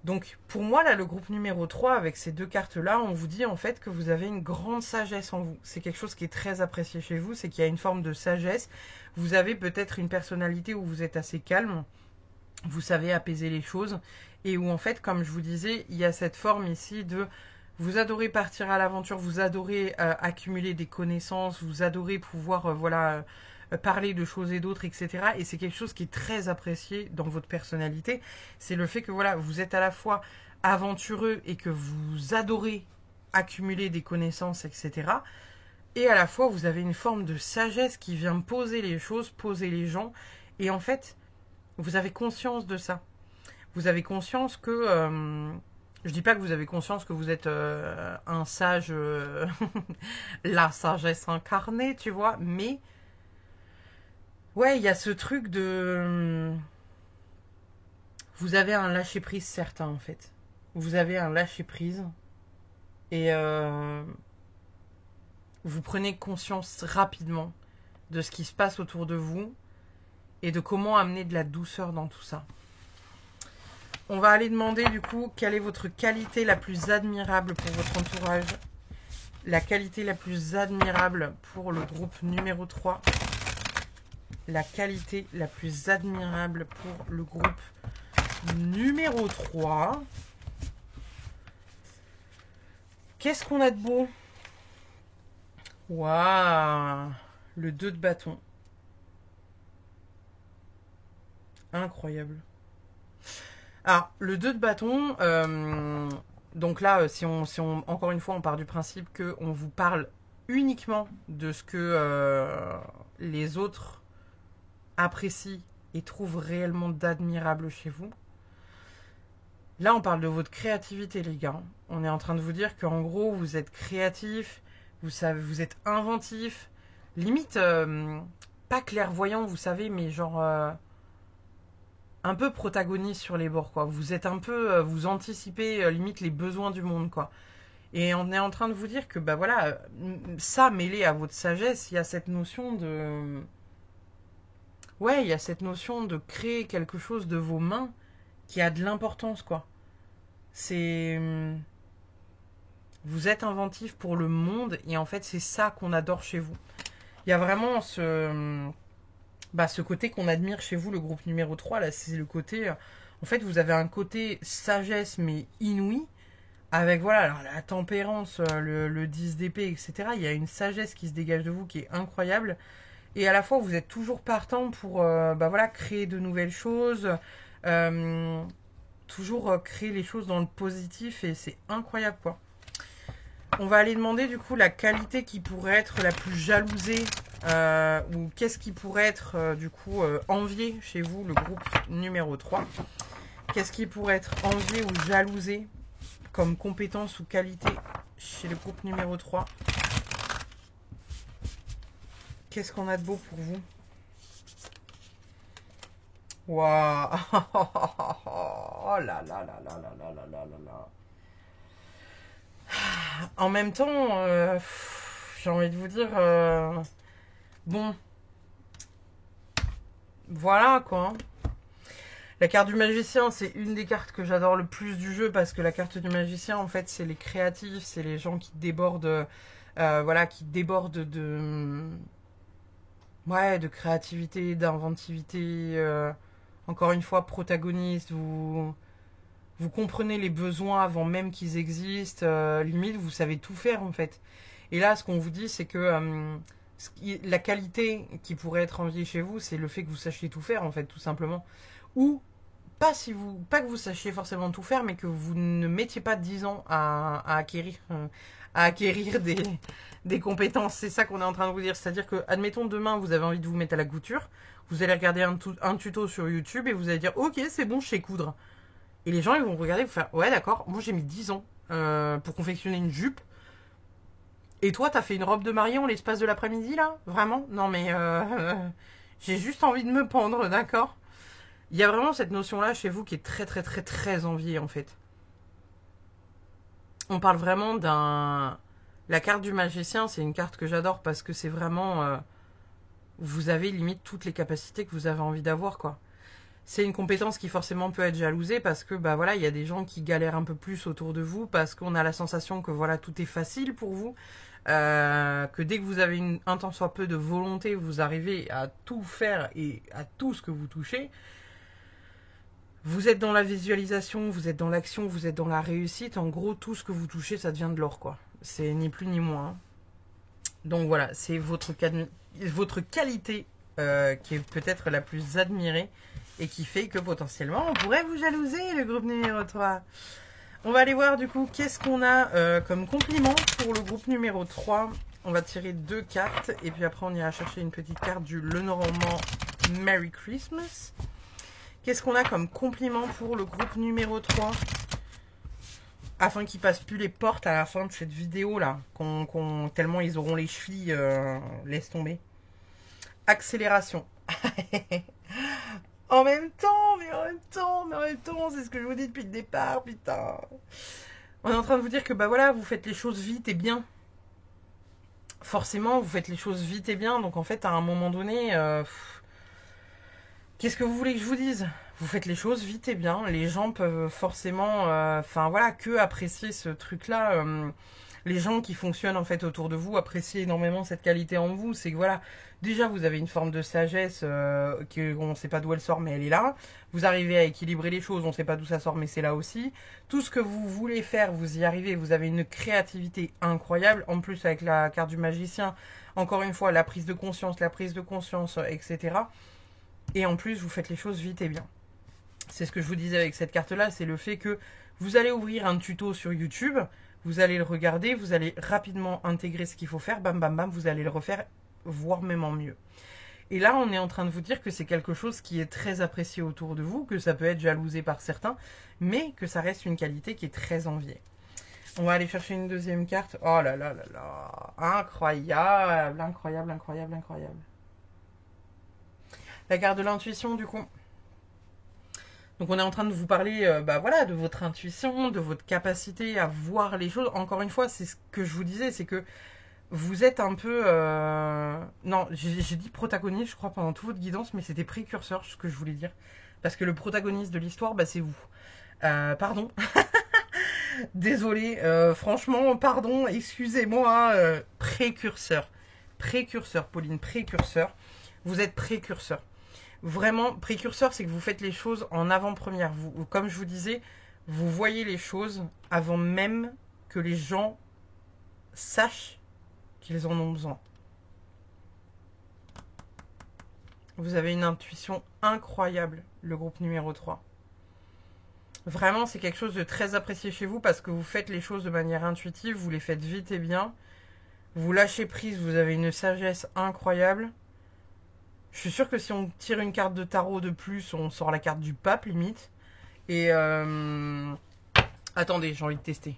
Donc pour moi, là, le groupe numéro 3, avec ces deux cartes-là, on vous dit en fait que vous avez une grande sagesse en vous. C'est quelque chose qui est très apprécié chez vous, c'est qu'il y a une forme de sagesse. Vous avez peut-être une personnalité où vous êtes assez calme, vous savez apaiser les choses, et où en fait, comme je vous disais, il y a cette forme ici de... Vous adorez partir à l'aventure, vous adorez accumuler des connaissances, vous adorez pouvoir voilà, parler de choses et d'autres, etc. Et c'est quelque chose qui est très apprécié dans votre personnalité. C'est le fait que voilà, vous êtes à la fois aventureux et que vous adorez accumuler des connaissances, etc. Et à la fois, vous avez une forme de sagesse qui vient poser les choses, poser les gens. Et en fait, vous avez conscience de ça. Vous avez conscience que... je dis pas que vous avez conscience que vous êtes un sage, la sagesse incarnée, tu vois, mais ouais, il y a ce truc de... Vous avez un lâcher-prise certain, en fait. Vous avez un lâcher-prise et vous prenez conscience rapidement de ce qui se passe autour de vous et de comment amener de la douceur dans tout ça. On va aller demander du coup quelle est votre qualité la plus admirable pour votre entourage. La qualité la plus admirable pour le groupe numéro 3. La qualité la plus admirable pour le groupe numéro 3. Qu'est-ce qu'on a de beau? Waouh! Le 2 de bâton. Incroyable. Alors, le 2 de bâton, donc là, si on, encore une fois, on part du principe qu'on vous parle uniquement de ce que les autres apprécient et trouvent réellement d'admirable chez vous. Là, on parle de votre créativité, les gars. On est en train de vous dire qu'en gros, vous êtes créatif, vous savez, vous êtes inventif, limite, pas clairvoyant, vous savez, mais genre... un peu protagoniste sur les bords, quoi. Vous êtes un peu, vous anticipez limite les besoins du monde, quoi. Et on est en train de vous dire que, bah voilà, ça mêlé à votre sagesse, il y a cette notion de... Ouais, il y a cette notion de créer quelque chose de vos mains qui a de l'importance, quoi. C'est... Vous êtes inventif pour le monde et en fait, c'est ça qu'on adore chez vous. Il y a vraiment ce... Bah, ce côté qu'on admire chez vous, le groupe numéro 3, là, c'est le côté... en fait, vous avez un côté sagesse, mais inouï, avec, voilà, alors, la tempérance, le 10 d'épée, etc. Il y a une sagesse qui se dégage de vous qui est incroyable. Et à la fois, vous êtes toujours partant pour, bah, voilà, créer de nouvelles choses, toujours créer les choses dans le positif, et c'est incroyable, quoi. On va aller demander, du coup, la qualité qui pourrait être la plus jalousée, ou qu'est-ce qui pourrait être du coup envié chez vous, le groupe numéro 3. Qu'est-ce qui pourrait être envié ou jalousé comme compétence ou qualité chez le groupe numéro 3. Qu'est-ce qu'on a de beau pour vous? Waouh. Oh là là là là là là là là là là. En même temps, j'ai envie de vous dire... bon, voilà quoi. La carte du magicien, c'est une des cartes que j'adore le plus du jeu parce que la carte du magicien, en fait, c'est les créatifs, c'est les gens qui débordent, voilà, qui débordent de, ouais, de créativité, d'inventivité. Encore une fois, protagonistes. Vous comprenez les besoins avant même qu'ils existent. Limite, vous savez tout faire en fait. Et là, ce qu'on vous dit, c'est que la qualité qui pourrait être enviée chez vous, c'est le fait que vous sachiez tout faire en fait, tout simplement. Ou pas que vous sachiez forcément tout faire, mais que vous ne mettiez pas 10 ans à acquérir des compétences. C'est ça qu'on est en train de vous dire. C'est-à-dire que, admettons, demain, vous avez envie de vous mettre à la couture, vous allez regarder un tuto sur YouTube et vous allez dire, ok, c'est bon, je sais coudre. Et les gens, ils vont regarder et vous faire, ouais, d'accord, moi j'ai mis 10 ans pour confectionner une jupe. Et toi, t'as fait une robe de mariée en l'espace de l'après-midi, là? Vraiment? Non, mais j'ai juste envie de me pendre, d'accord? Il y a vraiment cette notion-là chez vous qui est très, très, très, très enviée, en fait. On parle vraiment d'un... La carte du magicien, c'est une carte que j'adore parce que c'est vraiment... vous avez limite toutes les capacités que vous avez envie d'avoir, quoi. C'est une compétence qui forcément peut être jalousée parce que bah voilà, il y a des gens qui galèrent un peu plus autour de vous parce qu'on a la sensation que voilà, tout est facile pour vous, que dès que vous avez un tant soit peu de volonté, vous arrivez à tout faire et à tout ce que vous touchez. Vous êtes dans la visualisation, vous êtes dans l'action, vous êtes dans la réussite. En gros, tout ce que vous touchez, ça devient de l'or, quoi. C'est ni plus ni moins. Donc voilà, c'est votre qualité qui est peut-être la plus admirée et qui fait que potentiellement on pourrait vous jalouser, le groupe numéro 3. On va aller voir du coup qu'est-ce qu'on a comme compliment pour le groupe numéro 3. On va tirer 2 cartes et puis après on ira chercher une petite carte du Lenormand Merry Christmas. Qu'est-ce qu'on a comme compliment pour le groupe numéro 3 afin qu'ils passent plus les portes à la fin de cette vidéo là, tellement ils auront les chevilles, laisse tomber. Accélération. En même temps, c'est ce que je vous dis depuis le départ, putain. On est en train de vous dire que bah voilà, vous faites les choses vite et bien. Forcément, vous faites les choses vite et bien, donc en fait, à un moment donné, qu'est-ce que vous voulez que je vous dise? Vous faites les choses vite et bien. Les gens peuvent forcément, enfin voilà, que apprécier ce truc-là. Les gens qui fonctionnent en fait autour de vous apprécient énormément cette qualité en vous. C'est que voilà, déjà vous avez une forme de sagesse qu'on ne sait pas d'où elle sort, mais elle est là. Vous arrivez à équilibrer les choses, on ne sait pas d'où ça sort, mais c'est là aussi. Tout ce que vous voulez faire, vous y arrivez. Vous avez une créativité incroyable. En plus avec la carte du magicien, encore une fois, la prise de conscience, etc. Et en plus, vous faites les choses vite et bien. C'est ce que je vous disais avec cette carte-là, c'est le fait que vous allez ouvrir un tuto sur YouTube, vous allez le regarder, vous allez rapidement intégrer ce qu'il faut faire, bam bam bam, vous allez le refaire, voire même en mieux. Et là, on est en train de vous dire que c'est quelque chose qui est très apprécié autour de vous, que ça peut être jalousé par certains, mais que ça reste une qualité qui est très enviée. On va aller chercher une deuxième carte. Oh là là là là, incroyable, incroyable, incroyable, incroyable. La carte de l'intuition, du coup. Donc on est en train de vous parler bah voilà, de votre intuition, de votre capacité à voir les choses. Encore une fois, c'est ce que je vous disais, c'est que vous êtes un peu... Non, j'ai dit protagoniste, je crois, pendant toute votre guidance, mais c'était précurseur, ce que je voulais dire. Parce que le protagoniste de l'histoire, bah, c'est vous. Pardon. Désolé, franchement, pardon, excusez-moi. Précurseur. Précurseur, Pauline, précurseur. Vous êtes précurseur. Vraiment, précurseur, c'est que vous faites les choses en avant-première. Comme je vous disais, vous voyez les choses avant même que les gens sachent qu'ils en ont besoin. Vous avez une intuition incroyable, le groupe numéro 3. Vraiment, c'est quelque chose de très apprécié chez vous parce que vous faites les choses de manière intuitive, vous les faites vite et bien. Vous lâchez prise, vous avez une sagesse incroyable. Je suis sûre que si on tire une carte de tarot de plus, on sort la carte du pape, limite. Et attendez, j'ai envie de tester.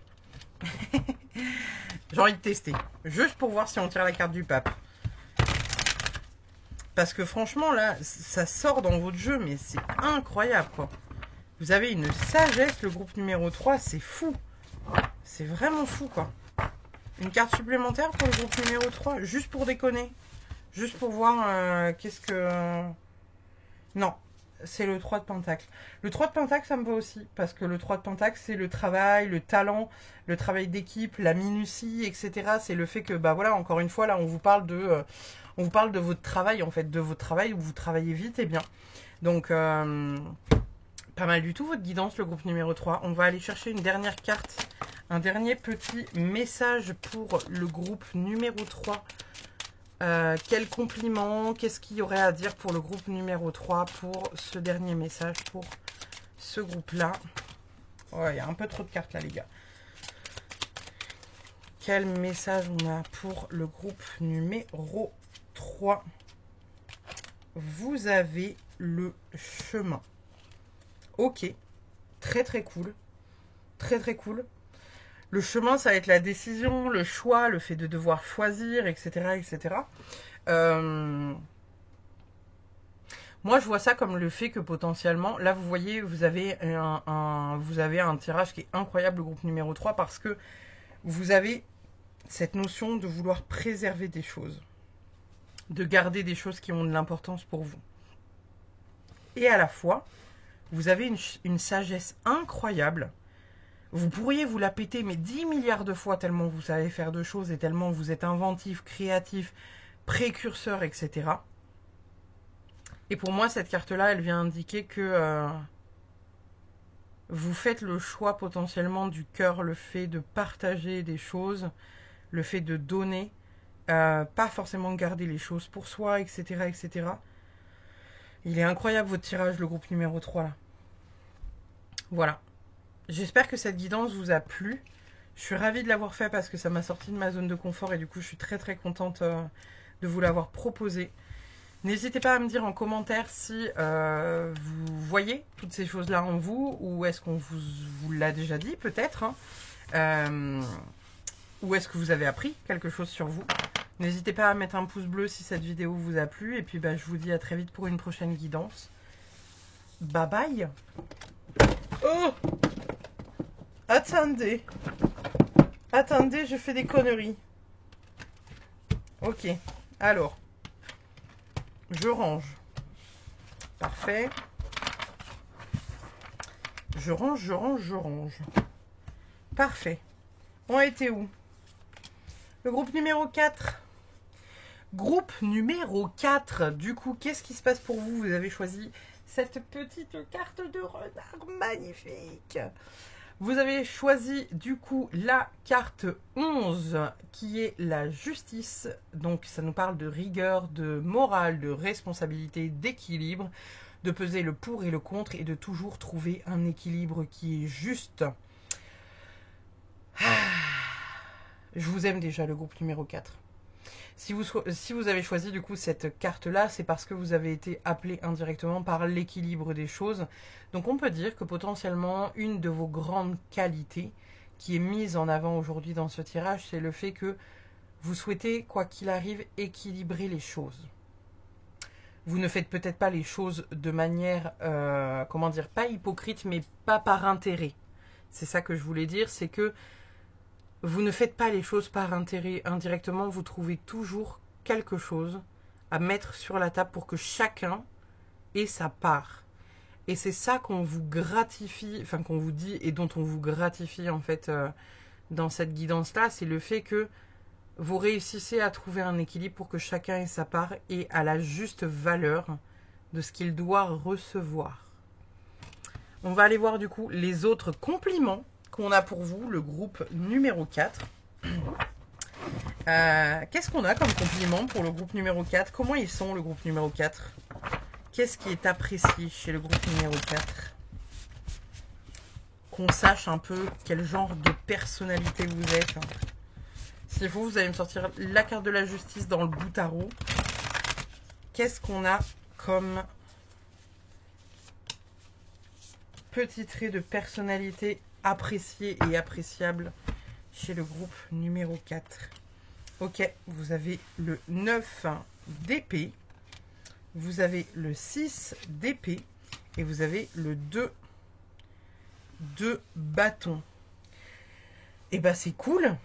J'ai envie de tester. Juste pour voir si on tire la carte du pape. Parce que franchement, là, ça sort dans votre jeu, mais c'est incroyable, quoi. Vous avez une sagesse, le groupe numéro 3, c'est fou. C'est vraiment fou, quoi. Une carte supplémentaire pour le groupe numéro 3, juste pour déconner. Juste pour voir qu'est-ce que... Non, c'est le 3 de Pentacle. Le 3 de Pentacle, ça me va aussi. Parce que le 3 de Pentacle, c'est le travail, le talent, le travail d'équipe, la minutie, etc. C'est le fait que, bah voilà, encore une fois, là, on vous parle de votre travail, en fait. De votre travail où vous travaillez vite et bien. Donc, pas mal du tout, votre guidance, le groupe numéro 3. On va aller chercher une dernière carte. Un dernier petit message pour le groupe numéro 3. Quel compliment, qu'est-ce qu'il y aurait à dire pour le groupe numéro 3 pour ce dernier message pour ce groupe-là. Ouais, il y a un peu trop de cartes là, les gars. Quel message on a pour le groupe numéro 3? Vous avez le chemin. Ok, très très cool. Très très cool. Le chemin, ça va être la décision, le choix, le fait de devoir choisir, etc. etc. Moi, je vois ça comme le fait que potentiellement, là, vous voyez, vous avez un tirage qui est incroyable, le groupe numéro 3, parce que vous avez cette notion de vouloir préserver des choses, de garder des choses qui ont de l'importance pour vous. Et à la fois, vous avez une sagesse incroyable. Vous pourriez vous la péter, mais 10 milliards de fois, tellement vous savez faire de choses et tellement vous êtes inventif, créatif, précurseur, etc. Et pour moi, cette carte-là, elle vient indiquer que vous faites le choix potentiellement du cœur, le fait de partager des choses, le fait de donner, pas forcément garder les choses pour soi, etc., etc. Il est incroyable votre tirage, le groupe numéro 3, là. Voilà. J'espère que cette guidance vous a plu. Je suis ravie de l'avoir fait parce que ça m'a sorti de ma zone de confort et du coup, je suis très très contente de vous l'avoir proposé. N'hésitez pas à me dire en commentaire si vous voyez toutes ces choses-là en vous ou est-ce qu'on vous l'a déjà dit peut-être, hein, ou est-ce que vous avez appris quelque chose sur vous. N'hésitez pas à mettre un pouce bleu si cette vidéo vous a plu et puis bah, je vous dis à très vite pour une prochaine guidance. Bye bye. Oh! Attendez. Attendez, je fais des conneries. Ok. Alors. Je range. Parfait. Je range, je range, je range. Parfait. On a été où? Le groupe numéro 4. Groupe numéro 4. Du coup, qu'est-ce qui se passe pour vous? Vous avez choisi cette petite carte de renard magnifique. Vous avez choisi du coup la carte 11 qui est la justice. Donc ça nous parle de rigueur, de morale, de responsabilité, d'équilibre, de peser le pour et le contre et de toujours trouver un équilibre qui est juste. Je vous aime déjà le groupe numéro 4. Si vous avez choisi du coup cette carte-là, c'est parce que vous avez été appelé indirectement par l'équilibre des choses. Donc on peut dire que potentiellement une de vos grandes qualités qui est mise en avant aujourd'hui dans ce tirage, c'est le fait que vous souhaitez, quoi qu'il arrive, équilibrer les choses. Vous ne faites peut-être pas les choses de manière, comment dire, pas hypocrite, mais pas par intérêt. C'est ça que je voulais dire, c'est que vous ne faites pas les choses par intérêt. Indirectement, vous trouvez toujours quelque chose à mettre sur la table pour que chacun ait sa part. Et c'est ça qu'on vous gratifie, enfin qu'on vous dit et dont on vous gratifie en fait dans cette guidance-là, c'est le fait que vous réussissez à trouver un équilibre pour que chacun ait sa part et à la juste valeur de ce qu'il doit recevoir. On va aller voir du coup les autres compliments qu'on a pour vous, le groupe numéro 4. Qu'est-ce qu'on a comme compliment pour le groupe numéro 4? Comment ils sont, le groupe numéro 4? Qu'est-ce qui est apprécié chez le groupe numéro 4? Qu'on sache un peu quel genre de personnalité vous êtes. S'il faut, vous allez me sortir la carte de la justice dans le bout tarot. Qu'est-ce qu'on a comme petit trait de personnalité apprécié et appréciable chez le groupe numéro 4? Ok, vous avez le 9 d'épée, vous avez le 6 d'épée et vous avez le 2 de bâton. Et bah c'est cool.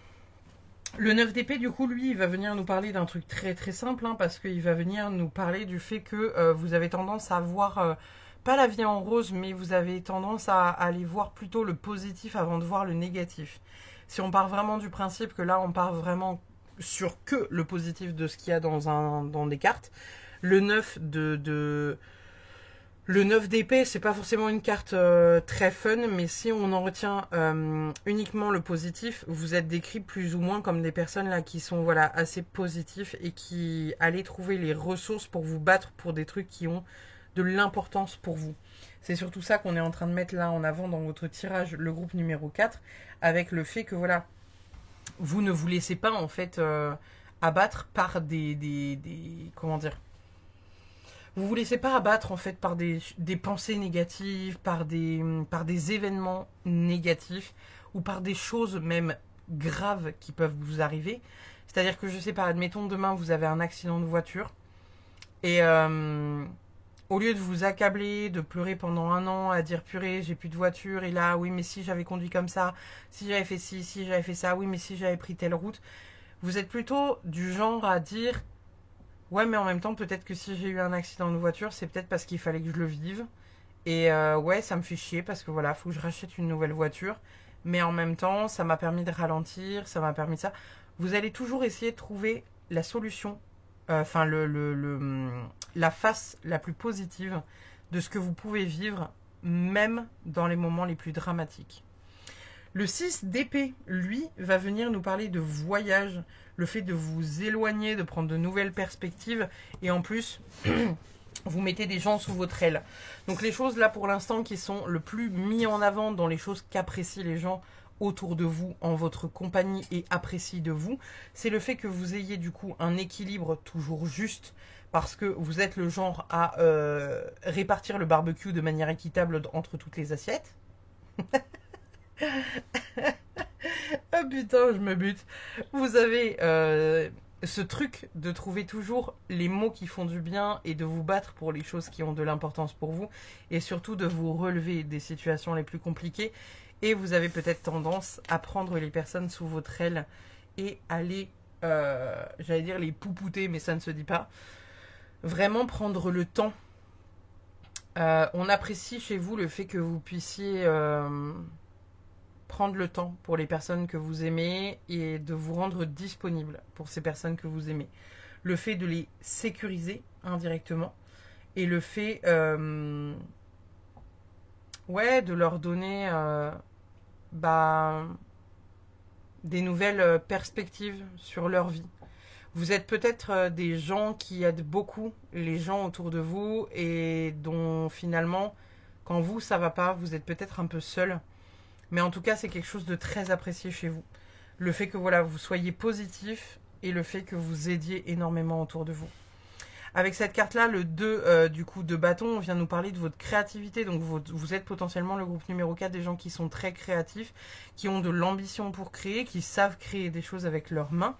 Le 9 d'épée, du coup, lui, il va venir nous parler d'un truc très très simple, hein, parce qu'il va venir nous parler du fait que vous avez tendance à voir, pas la vie en rose, mais vous avez tendance à aller voir plutôt le positif avant de voir le négatif. Si on part vraiment du principe que là, on part vraiment sur que le positif de ce qu'il y a dans des cartes, le 9 le 9 d'épée, c'est pas forcément une carte très fun, mais si on en retient uniquement le positif, vous êtes décrit plus ou moins comme des personnes là qui sont voilà assez positifs et qui allaient trouver les ressources pour vous battre pour des trucs qui ont de l'importance pour vous. C'est surtout ça qu'on est en train de mettre là en avant dans votre tirage, le groupe numéro 4, avec le fait que voilà, vous ne vous laissez pas en fait abattre par des comment dire, vous vous laissez pas abattre en fait par des pensées négatives, par des événements négatifs ou par des choses même graves qui peuvent vous arriver. C'est-à-dire que je sais pas, admettons demain vous avez un accident de voiture et au lieu de vous accabler, de pleurer pendant un an, à dire purée, j'ai plus de voiture, et là, oui, mais si j'avais conduit comme ça, si j'avais fait ci, si j'avais fait ça, oui, mais si j'avais pris telle route, vous êtes plutôt du genre à dire Ouais, mais en même temps, peut-être que si j'ai eu un accident de voiture, c'est peut-être parce qu'il fallait que je le vive. Et ouais, ça me fait chier parce que voilà, faut que je rachète une nouvelle voiture. Mais en même temps, ça m'a permis de ralentir, ça m'a permis de ça. Vous allez toujours essayer de trouver la solution, enfin la face la plus positive de ce que vous pouvez vivre, même dans les moments les plus dramatiques. Le 6 d'épée, lui, va venir nous parler de voyage, le fait de vous éloigner, de prendre de nouvelles perspectives, et en plus, vous mettez des gens sous votre aile. Donc les choses là pour l'instant qui sont le plus mis en avant dans les choses qu'apprécient les gens autour de vous, en votre compagnie et apprécient de vous, c'est le fait que vous ayez du coup un équilibre toujours juste, parce que vous êtes le genre à répartir le barbecue de manière équitable entre toutes les assiettes. Ah putain, je me bute. Vous avez ce truc de trouver toujours les mots qui font du bien et de vous battre pour les choses qui ont de l'importance pour vous et surtout de vous relever des situations les plus compliquées. Et vous avez peut-être tendance à prendre les personnes sous votre aile et à les, j'allais dire les poupouter, mais ça ne se dit pas. Vraiment prendre le temps. On apprécie chez vous le fait que vous puissiez prendre le temps pour les personnes que vous aimez et de vous rendre disponible pour ces personnes que vous aimez. Le fait de les sécuriser indirectement et le fait ouais, de leur donner des nouvelles perspectives sur leur vie. Vous êtes peut-être des gens qui aident beaucoup les gens autour de vous et dont finalement, quand vous, ça va pas, vous êtes peut-être un peu seul. Mais en tout cas, c'est quelque chose de très apprécié chez vous. Le fait que voilà, vous soyez positif et le fait que vous aidiez énormément autour de vous. Avec cette carte-là, le 2 du coup de bâton, on vient nous parler de votre créativité. Donc vous êtes potentiellement le groupe numéro 4 des gens qui sont très créatifs, qui ont de l'ambition pour créer, qui savent créer des choses avec leurs mains.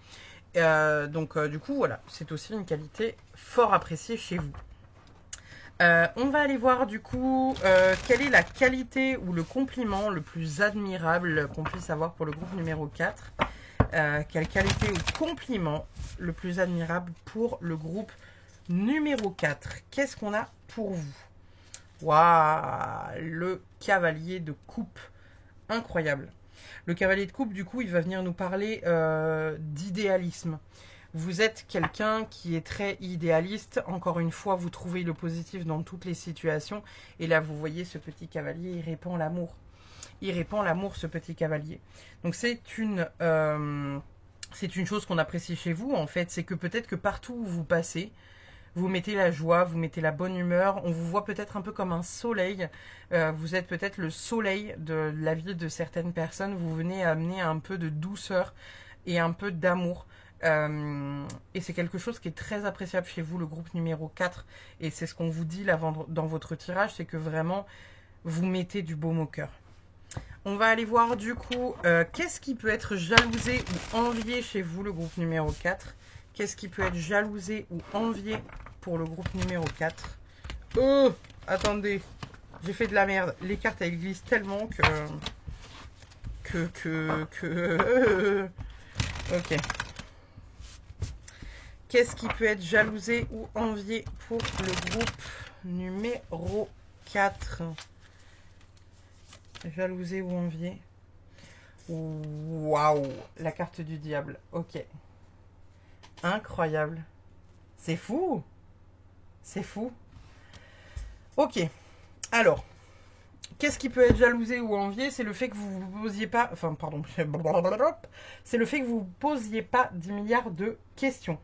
Du coup, voilà, c'est aussi une qualité fort appréciée chez vous. On va aller voir du coup quelle est la qualité ou le compliment le plus admirable qu'on puisse avoir pour le groupe numéro 4. Quelle qualité ou compliment le plus admirable pour le groupe numéro 4. Qu'est-ce qu'on a pour vous? Waouh, le cavalier de coupe. Incroyable. Le cavalier de coupe, du coup, il va venir nous parler d'idéalisme. Vous êtes quelqu'un qui est très idéaliste. Encore une fois, vous trouvez le positif dans toutes les situations. Et là, vous voyez ce petit cavalier, il répand l'amour. Il répand l'amour, ce petit cavalier. Donc c'est une chose qu'on apprécie chez vous, en fait. C'est que peut-être que partout où vous passez, vous mettez la joie, vous mettez la bonne humeur. On vous voit peut-être un peu comme un soleil. Vous êtes peut-être le soleil de la vie de certaines personnes. Vous venez amener un peu de douceur et un peu d'amour. Et c'est quelque chose qui est très appréciable chez vous, le groupe numéro 4. Et c'est ce qu'on vous dit là dans votre tirage, c'est que vraiment, vous mettez du baume au cœur. On va aller voir du coup, qu'est-ce qui peut être jalousé ou envié chez vous, le groupe numéro 4. Qu'est-ce qui peut être jalousé ou envié pour le groupe numéro 4. Oh, attendez, j'ai fait de la merde. Les cartes, elles glissent tellement Ok. Qu'est-ce qui peut être jalousé ou envié pour le groupe numéro 4? Jalousé ou envié? Waouh, la carte du diable. Ok. Incroyable. C'est fou. C'est fou. Ok. Alors, qu'est-ce qui peut être jalousé ou envié? C'est le fait que vous vous posiez pas... Enfin, pardon. C'est le fait que vous vous posiez pas 10 milliards de questions.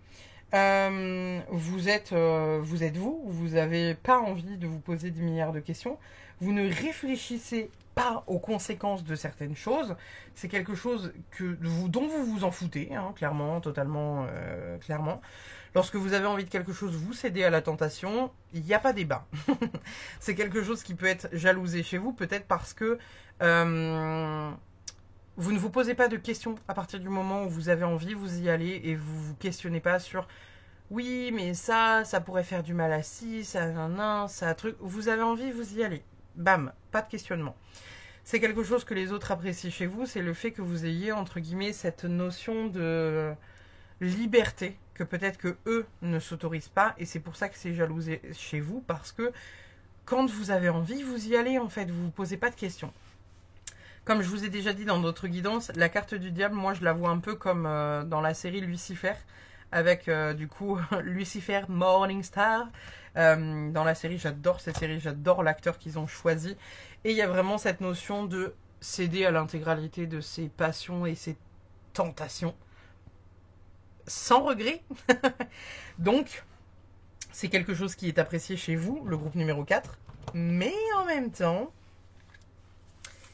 Vous êtes vous n'avez pas envie de vous poser 10 milliards de questions. Vous ne réfléchissez pas aux conséquences de certaines choses. C'est quelque chose dont vous vous en foutez, hein, clairement, totalement, clairement. Lorsque vous avez envie de quelque chose, vous cédez à la tentation, il n'y a pas débat. C'est quelque chose qui peut être jalousé chez vous, peut-être parce que vous ne vous posez pas de questions à partir du moment où vous avez envie, vous y allez et vous ne vous questionnez pas sur oui, mais ça pourrait faire du mal à ci, ça, ça, truc. Vous avez envie, vous y allez. Bam, pas de questionnement. C'est quelque chose que les autres apprécient chez vous, c'est le fait que vous ayez, entre guillemets, cette notion de liberté que peut-être que eux ne s'autorisent pas, et c'est pour ça que c'est jalousé chez vous, parce que quand vous avez envie, vous y allez en fait, vous vous posez pas de questions. Comme je vous ai déjà dit dans d'autres guidances, la carte du diable, moi je la vois un peu comme dans la série Lucifer, avec du coup Lucifer Morningstar. Dans la série, j'adore cette série, j'adore l'acteur qu'ils ont choisi. Et il y a vraiment cette notion de céder à l'intégralité de ses passions et ses tentations. Sans regret. Donc, c'est quelque chose qui est apprécié chez vous, le groupe numéro 4. Mais en même temps,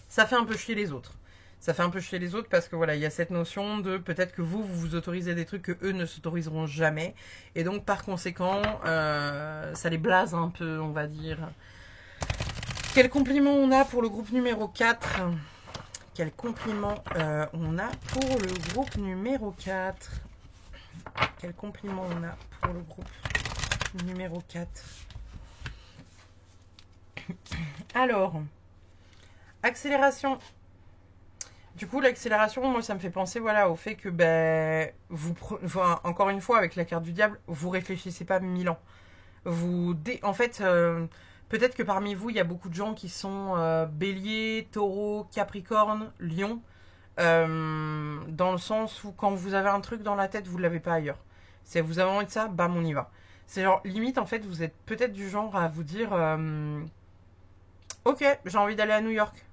ça fait un peu chier les autres. Ça fait un peu chier les autres parce que voilà, il y a cette notion de peut-être que vous vous autorisez des trucs que eux ne s'autoriseront jamais. Et donc, par conséquent, ça les blase un peu, on va dire. Quel compliment on a pour le groupe numéro 4 ? Quel compliment on a pour le groupe numéro 4 ? Quel compliment on a pour le groupe numéro 4 ? Alors, accélération. Du coup, l'accélération, moi, ça me fait penser voilà, au fait que, encore une fois, avec la carte du diable, vous réfléchissez pas 1000 ans. En fait, peut-être que parmi vous, il y a beaucoup de gens qui sont bélier, taureau, capricorne, lion. Dans le sens où quand vous avez un truc dans la tête, vous ne l'avez pas ailleurs. C'est vous avez envie de ça, bam, on y va. C'est genre, limite, en fait, vous êtes peut-être du genre à vous dire ok, j'ai envie d'aller à New York.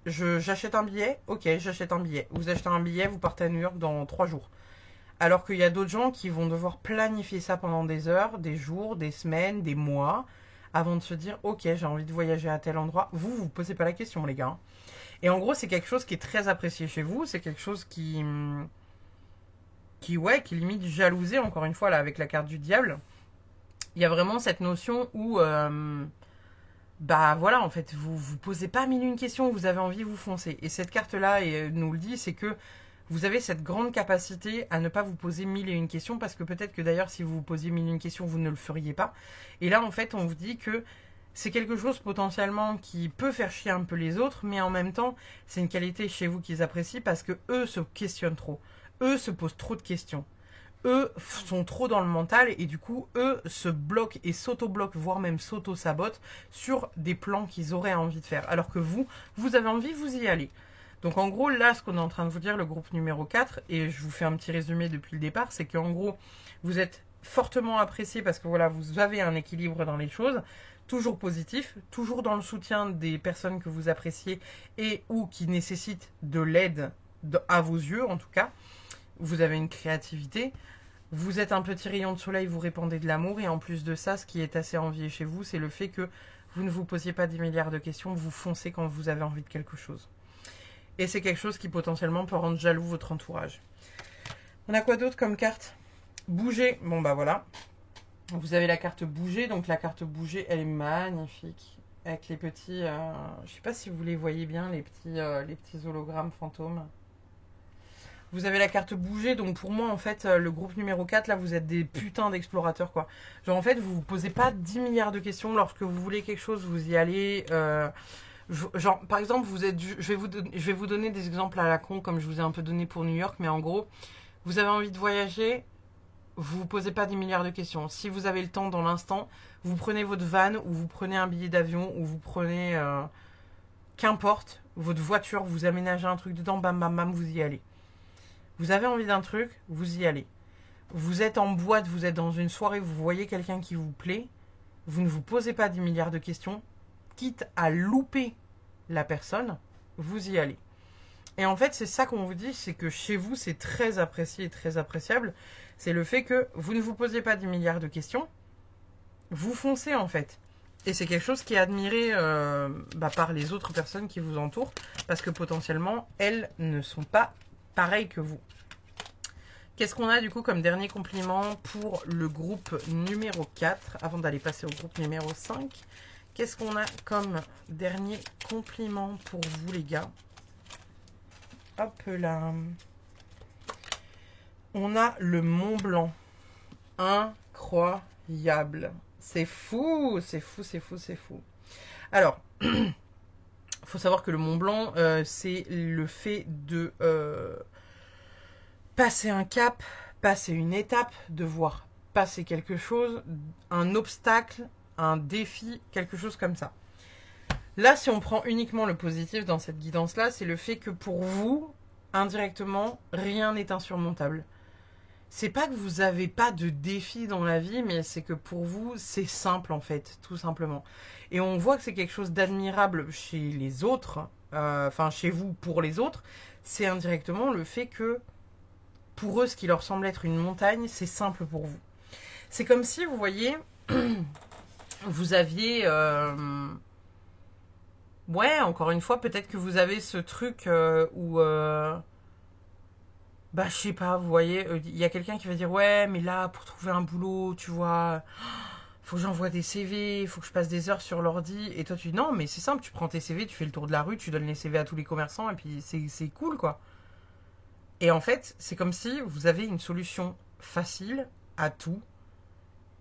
J'achète un billet, ok, j'achète un billet. Vous achetez un billet, vous partez à New York dans 3 jours. Alors qu'il y a d'autres gens qui vont devoir planifier ça pendant des heures, des jours, des semaines, des mois, avant de se dire ok, j'ai envie de voyager à tel endroit. Vous posez pas la question, les gars. Et en gros, c'est quelque chose qui est très apprécié chez vous. C'est quelque chose qui limite jalousé, encore une fois, là, avec la carte du diable. Il y a vraiment cette notion où, voilà, en fait, vous posez pas mille une questions, vous avez envie, vous foncez. Et cette carte-là nous le dit, c'est que vous avez cette grande capacité à ne pas vous poser mille et une questions, parce que peut-être que d'ailleurs, si vous vous posiez mille et une questions, vous ne le feriez pas. Et là, en fait, on vous dit que c'est quelque chose potentiellement qui peut faire chier un peu les autres, mais en même temps, c'est une qualité chez vous qu'ils apprécient parce que eux se questionnent trop. Eux se posent trop de questions. Eux sont trop dans le mental et du coup, eux se bloquent et s'auto-bloquent, voire même s'auto-sabotent sur des plans qu'ils auraient envie de faire. Alors que vous avez envie, vous y allez. Donc en gros, là, ce qu'on est en train de vous dire, le groupe numéro 4, et je vous fais un petit résumé depuis le départ, c'est qu'en gros, vous êtes fortement apprécié parce que voilà, vous avez un équilibre dans les choses, toujours positif, toujours dans le soutien des personnes que vous appréciez et ou qui nécessitent de l'aide à vos yeux en tout cas. Vous avez une créativité, vous êtes un petit rayon de soleil, vous répandez de l'amour et en plus de ça, ce qui est assez envié chez vous, c'est le fait que vous ne vous posiez pas 10 milliards de questions, vous foncez quand vous avez envie de quelque chose. Et c'est quelque chose qui potentiellement peut rendre jaloux votre entourage. On a quoi d'autre comme carte ? Bouger. Bon bah voilà. Vous avez la carte bouger. Donc la carte bouger, elle est magnifique. Avec les petits... je sais pas si vous les voyez bien, les petits hologrammes fantômes. Vous avez la carte bouger. Donc pour moi, en fait, le groupe numéro 4, là, vous êtes des putains d'explorateurs, quoi. Genre, en fait, vous vous posez pas 10 milliards de questions. Lorsque vous voulez quelque chose, vous y allez... genre, par exemple, je vais vous donner des exemples à la con, comme je vous ai un peu donné pour New York, mais en gros, vous avez envie de voyager, vous vous posez pas 10 milliards de questions. Si vous avez le temps dans l'instant, vous prenez votre van, ou vous prenez un billet d'avion, ou vous prenez, qu'importe, votre voiture, vous aménagez un truc dedans, bam, bam, bam, vous y allez. Vous avez envie d'un truc, vous y allez. Vous êtes en boîte, vous êtes dans une soirée, vous voyez quelqu'un qui vous plaît, vous ne vous posez pas 10 milliards de questions, quitte à louper la personne, vous y allez. Et en fait, c'est ça qu'on vous dit, c'est que chez vous, c'est très apprécié et très appréciable. C'est le fait que vous ne vous posez pas 10 milliards de questions, vous foncez en fait. Et c'est quelque chose qui est admiré par les autres personnes qui vous entourent, parce que potentiellement, elles ne sont pas pareilles que vous. Qu'est-ce qu'on a du coup comme dernier compliment pour le groupe numéro 4, avant d'aller passer au groupe numéro 5 ? Qu'est-ce qu'on a comme dernier compliment pour vous, les gars? Hop là. On a le Mont Blanc. Incroyable. C'est fou, c'est fou, c'est fou, c'est fou. Alors, il faut savoir que le Mont Blanc, c'est le fait de passer un cap, passer une étape, devoir passer quelque chose, un obstacle, un défi, quelque chose comme ça. Là, si on prend uniquement le positif dans cette guidance-là, c'est le fait que pour vous, indirectement, rien n'est insurmontable. C'est pas que vous avez pas de défi dans la vie, mais c'est que pour vous, c'est simple en fait, tout simplement. Et on voit que c'est quelque chose d'admirable chez les autres, enfin chez vous pour les autres, c'est indirectement le fait que pour eux, ce qui leur semble être une montagne, c'est simple pour vous. C'est comme si, vous voyez, vous aviez... ouais, encore une fois, peut-être que vous avez ce truc où... bah, je sais pas, vous voyez, il y a quelqu'un qui va dire, ouais, mais là, pour trouver un boulot, tu vois, faut que j'envoie des CV, faut que je passe des heures sur l'ordi. Et toi, tu dis, non, mais c'est simple, tu prends tes CV, tu fais le tour de la rue, tu donnes les CV à tous les commerçants, et puis c'est cool, quoi. Et en fait, c'est comme si vous avez une solution facile à tout,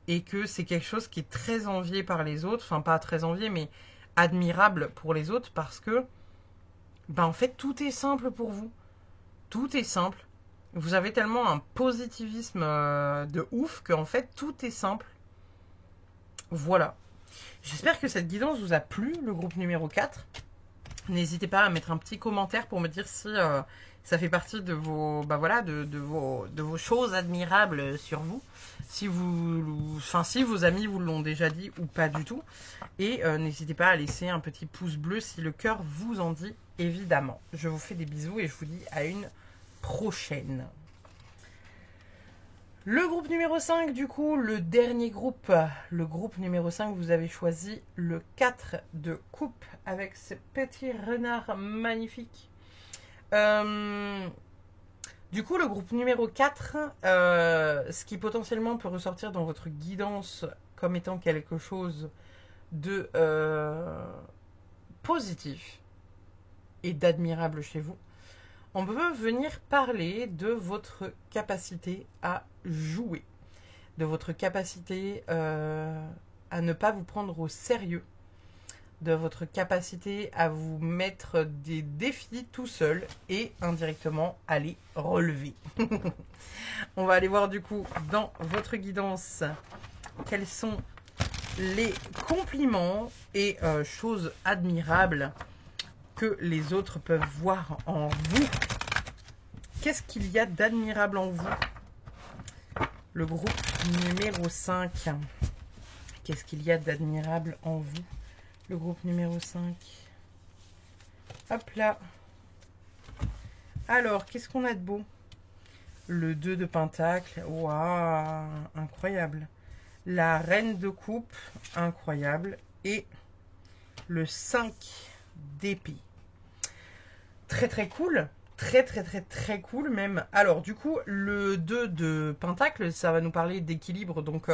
et que c'est quelque chose qui est très envié par les autres, enfin, pas très envié, mais admirable pour les autres, parce que, ben, en fait, tout est simple pour vous. Tout est simple. Vous avez tellement un positivisme de ouf qu'en fait, tout est simple. Voilà. J'espère que cette guidance vous a plu, le groupe numéro 4. N'hésitez pas à mettre un petit commentaire pour me dire si ça fait partie de vos, bah voilà, de vos choses admirables sur vous. Si si vos amis vous l'ont déjà dit ou pas du tout. Et n'hésitez pas à laisser un petit pouce bleu si le cœur vous en dit, évidemment. Je vous fais des bisous et je vous dis à une prochaine. Le groupe numéro 5, du coup, le dernier groupe. Le groupe numéro 5, vous avez choisi le 4 de coupe avec ce petit renard magnifique. Du coup, le groupe numéro 4, ce qui potentiellement peut ressortir dans votre guidance comme étant quelque chose de positif et d'admirable chez vous, on peut venir parler de votre capacité à jouer, de votre capacité à ne pas vous prendre au sérieux, de votre capacité à vous mettre des défis tout seul et indirectement à les relever. On va aller voir du coup dans votre guidance quels sont les compliments et choses admirables que les autres peuvent voir en vous. Qu'est-ce qu'il y a d'admirable en vous? Le groupe numéro 5. Qu'est-ce qu'il y a d'admirable en vous? Le groupe numéro 5. Hop là. Alors, qu'est-ce qu'on a de beau? Le 2 de pentacle. Waouh, incroyable. La reine de coupe. Incroyable. Et le 5 d'épée. Très très cool. Très très très très cool même. Alors du coup le 2 de pentacle, ça va nous parler d'équilibre. Donc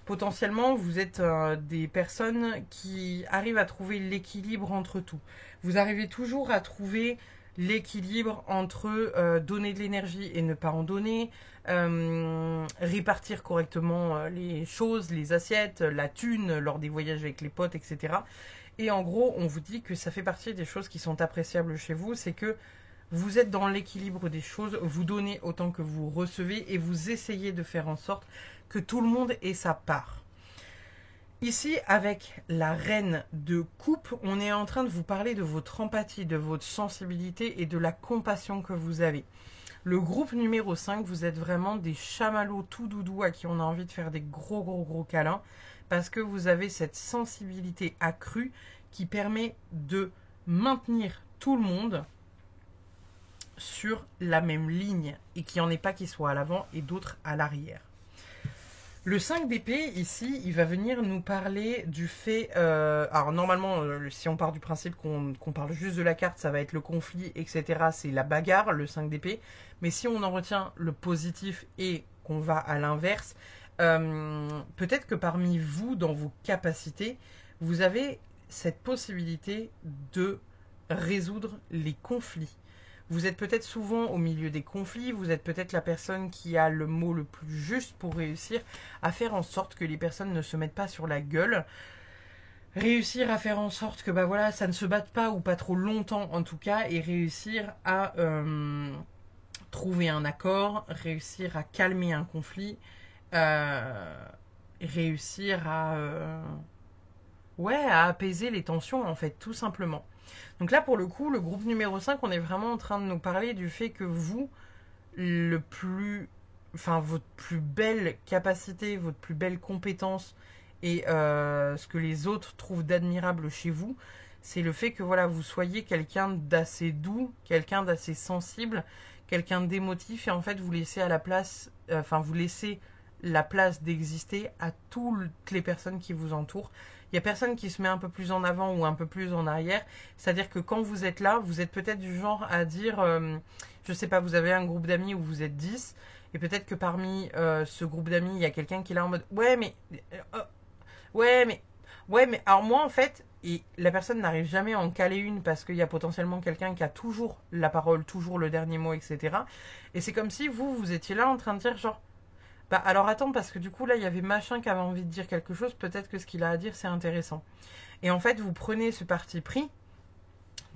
potentiellement vous êtes des personnes qui arrivent à trouver l'équilibre entre tout. Vous arrivez toujours à trouver l'équilibre entre donner de l'énergie et ne pas en donner, répartir correctement les choses, les assiettes, la thune lors des voyages avec les potes, etc. Et en gros on vous dit que ça fait partie des choses qui sont appréciables chez vous, c'est que vous êtes dans l'équilibre des choses, vous donnez autant que vous recevez et vous essayez de faire en sorte que tout le monde ait sa part. Ici, avec la reine de coupe, on est en train de vous parler de votre empathie, de votre sensibilité et de la compassion que vous avez. Le groupe numéro 5, vous êtes vraiment des chamallows tout doudous à qui on a envie de faire des gros câlins parce que vous avez cette sensibilité accrue qui permet de maintenir tout le monde sur la même ligne et qu'il n'y en ait pas qui soient à l'avant et d'autres à l'arrière. Le 5 d'épée, ici, il va venir nous parler du fait... alors normalement, si on part du principe qu'on parle juste de la carte, ça va être le conflit, etc. C'est la bagarre, le 5 d'épée. Mais si on en retient le positif et qu'on va à l'inverse, peut-être que parmi vous, dans vos capacités, vous avez cette possibilité de résoudre les conflits. Vous êtes peut-être souvent au milieu des conflits, vous êtes peut-être la personne qui a le mot le plus juste pour réussir à faire en sorte que les personnes ne se mettent pas sur la gueule. Réussir à faire en sorte que bah voilà, ça ne se batte pas ou pas trop longtemps en tout cas, et réussir à trouver un accord, réussir à calmer un conflit, réussir à apaiser les tensions, en fait, tout simplement. Donc là, pour le coup, le groupe numéro 5, on est vraiment en train de nous parler du fait que vous, votre plus belle capacité, votre plus belle compétence et ce que les autres trouvent d'admirable chez vous, c'est le fait que voilà, vous soyez quelqu'un d'assez doux, quelqu'un d'assez sensible, quelqu'un d'émotif et en fait vous laissez vous laissez la place d'exister à toutes les personnes qui vous entourent. Il n'y a personne qui se met un peu plus en avant ou un peu plus en arrière. C'est-à-dire que quand vous êtes là, vous êtes peut-être du genre à dire, je sais pas, vous avez un groupe d'amis où vous êtes 10, et peut-être que parmi ce groupe d'amis, il y a quelqu'un qui est là en mode, ouais, mais, alors moi en fait, et la personne n'arrive jamais à en caler une parce qu'il y a potentiellement quelqu'un qui a toujours la parole, toujours le dernier mot, etc. Et c'est comme si vous étiez là en train de dire genre, bah alors attends, parce que du coup là il y avait machin qui avait envie de dire quelque chose, peut-être que ce qu'il a à dire c'est intéressant. Et en fait vous prenez ce parti pris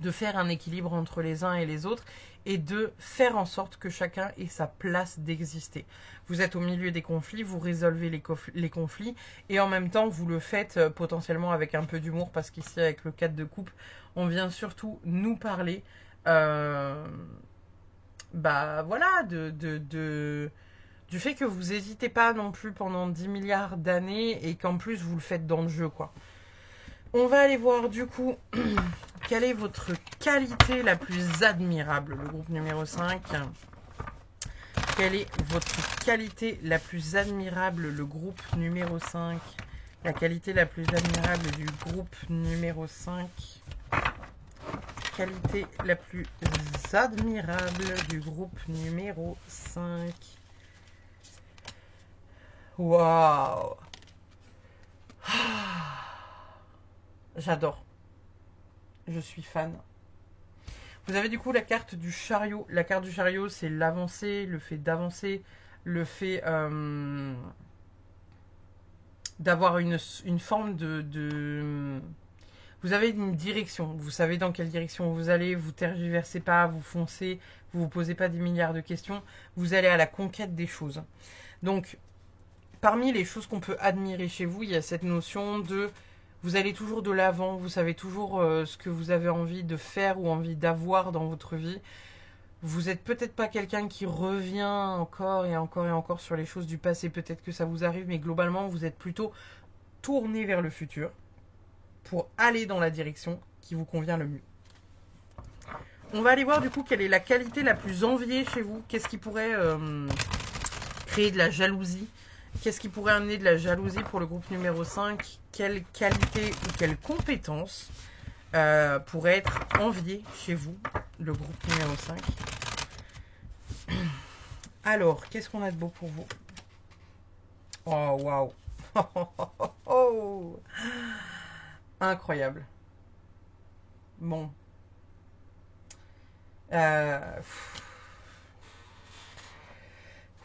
de faire un équilibre entre les uns et les autres et de faire en sorte que chacun ait sa place d'exister. Vous êtes au milieu des conflits, vous résolvez les conflits et en même temps vous le faites potentiellement avec un peu d'humour parce qu'ici avec le 4 de coupe on vient surtout nous parler du fait que vous n'hésitez pas non plus pendant 10 milliards d'années et qu'en plus vous le faites dans le jeu, quoi. On va aller voir du coup quelle est votre qualité la plus admirable, le groupe numéro 5. Quelle est votre qualité la plus admirable, le groupe numéro 5. La qualité la plus admirable du groupe numéro 5. Qualité la plus admirable du groupe numéro 5. Waouh! J'adore. Je suis fan. Vous avez du coup la carte du chariot. La carte du chariot, c'est l'avancée, le fait d'avancer, le fait d'avoir une forme de... Vous avez une direction. Vous savez dans quelle direction vous allez. Vous tergiversez pas, vous foncez, vous vous posez pas des milliards de questions. Vous allez à la conquête des choses. Donc, parmi les choses qu'on peut admirer chez vous, il y a cette notion de... Vous allez toujours de l'avant, vous savez toujours ce que vous avez envie de faire ou envie d'avoir dans votre vie. Vous n'êtes peut-être pas quelqu'un qui revient encore et encore et encore sur les choses du passé, peut-être que ça vous arrive, mais globalement, vous êtes plutôt tourné vers le futur pour aller dans la direction qui vous convient le mieux. On va aller voir du coup quelle est la qualité la plus enviée chez vous. Qu'est-ce qui pourrait créer de la jalousie? Qu'est-ce qui pourrait amener de la jalousie pour le groupe numéro 5? Quelle qualité ou quelle compétence pourrait être enviée chez vous, le groupe numéro 5? Alors, qu'est-ce qu'on a de beau pour vous? Oh, waouh! Oh, incroyable. Bon.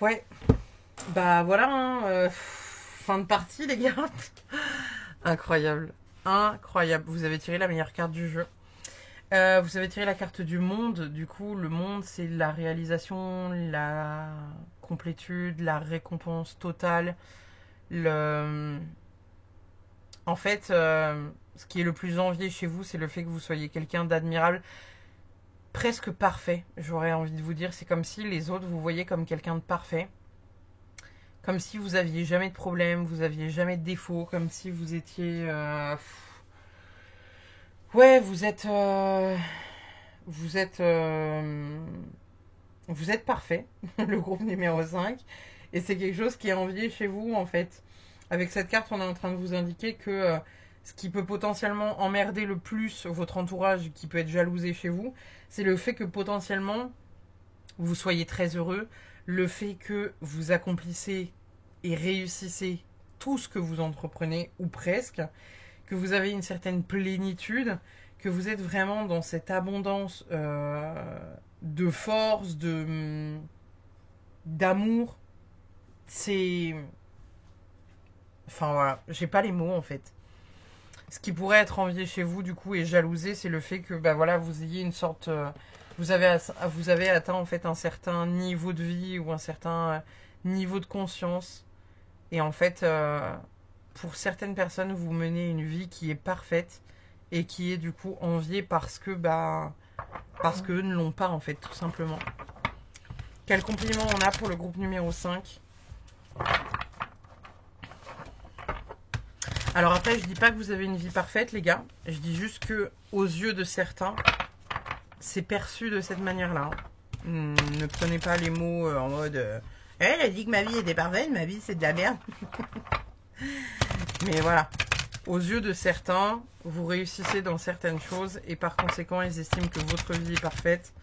Ouais. Bah voilà, hein, fin de partie les gars. Incroyable. Incroyable. Vous avez tiré la meilleure carte du jeu. Vous avez tiré la carte du monde. Du coup, le monde, c'est la réalisation, la complétude, la récompense totale. En fait, ce qui est le plus envié chez vous, c'est le fait que vous soyez quelqu'un d'admirable. Presque parfait, j'aurais envie de vous dire. C'est comme si les autres vous voyaient comme quelqu'un de parfait. Comme si vous aviez jamais de problème, vous aviez jamais de défaut, comme si vous étiez... Ouais, vous êtes parfait, le groupe numéro 5. Et c'est quelque chose qui est envié chez vous, en fait. Avec cette carte, on est en train de vous indiquer que ce qui peut potentiellement emmerder le plus votre entourage, qui peut être jalousé chez vous, c'est le fait que potentiellement, vous soyez très heureux, le fait que vous accomplissez et réussissez tout ce que vous entreprenez, ou presque, que vous avez une certaine plénitude, que vous êtes vraiment dans cette abondance de force, d'amour. C'est... Enfin voilà, j'ai pas les mots en fait. Ce qui pourrait être envié chez vous du coup et jalousé, c'est le fait que bah voilà, vous ayez une sorte vous avez atteint en fait un certain niveau de vie ou un certain niveau de conscience. Et en fait, pour certaines personnes, vous menez une vie qui est parfaite et qui est du coup enviée parce que eux ne l'ont pas en fait, tout simplement. Quel compliment on a pour le groupe numéro 5? Alors après, je dis pas que vous avez une vie parfaite, les gars. Je dis juste que aux yeux de certains, c'est perçu de cette manière-là. Ne prenez pas les mots en mode elle a dit que ma vie était parfaite, ma vie c'est de la merde. Mais voilà, aux yeux de certains, vous réussissez dans certaines choses et par conséquent, ils estiment que votre vie est parfaite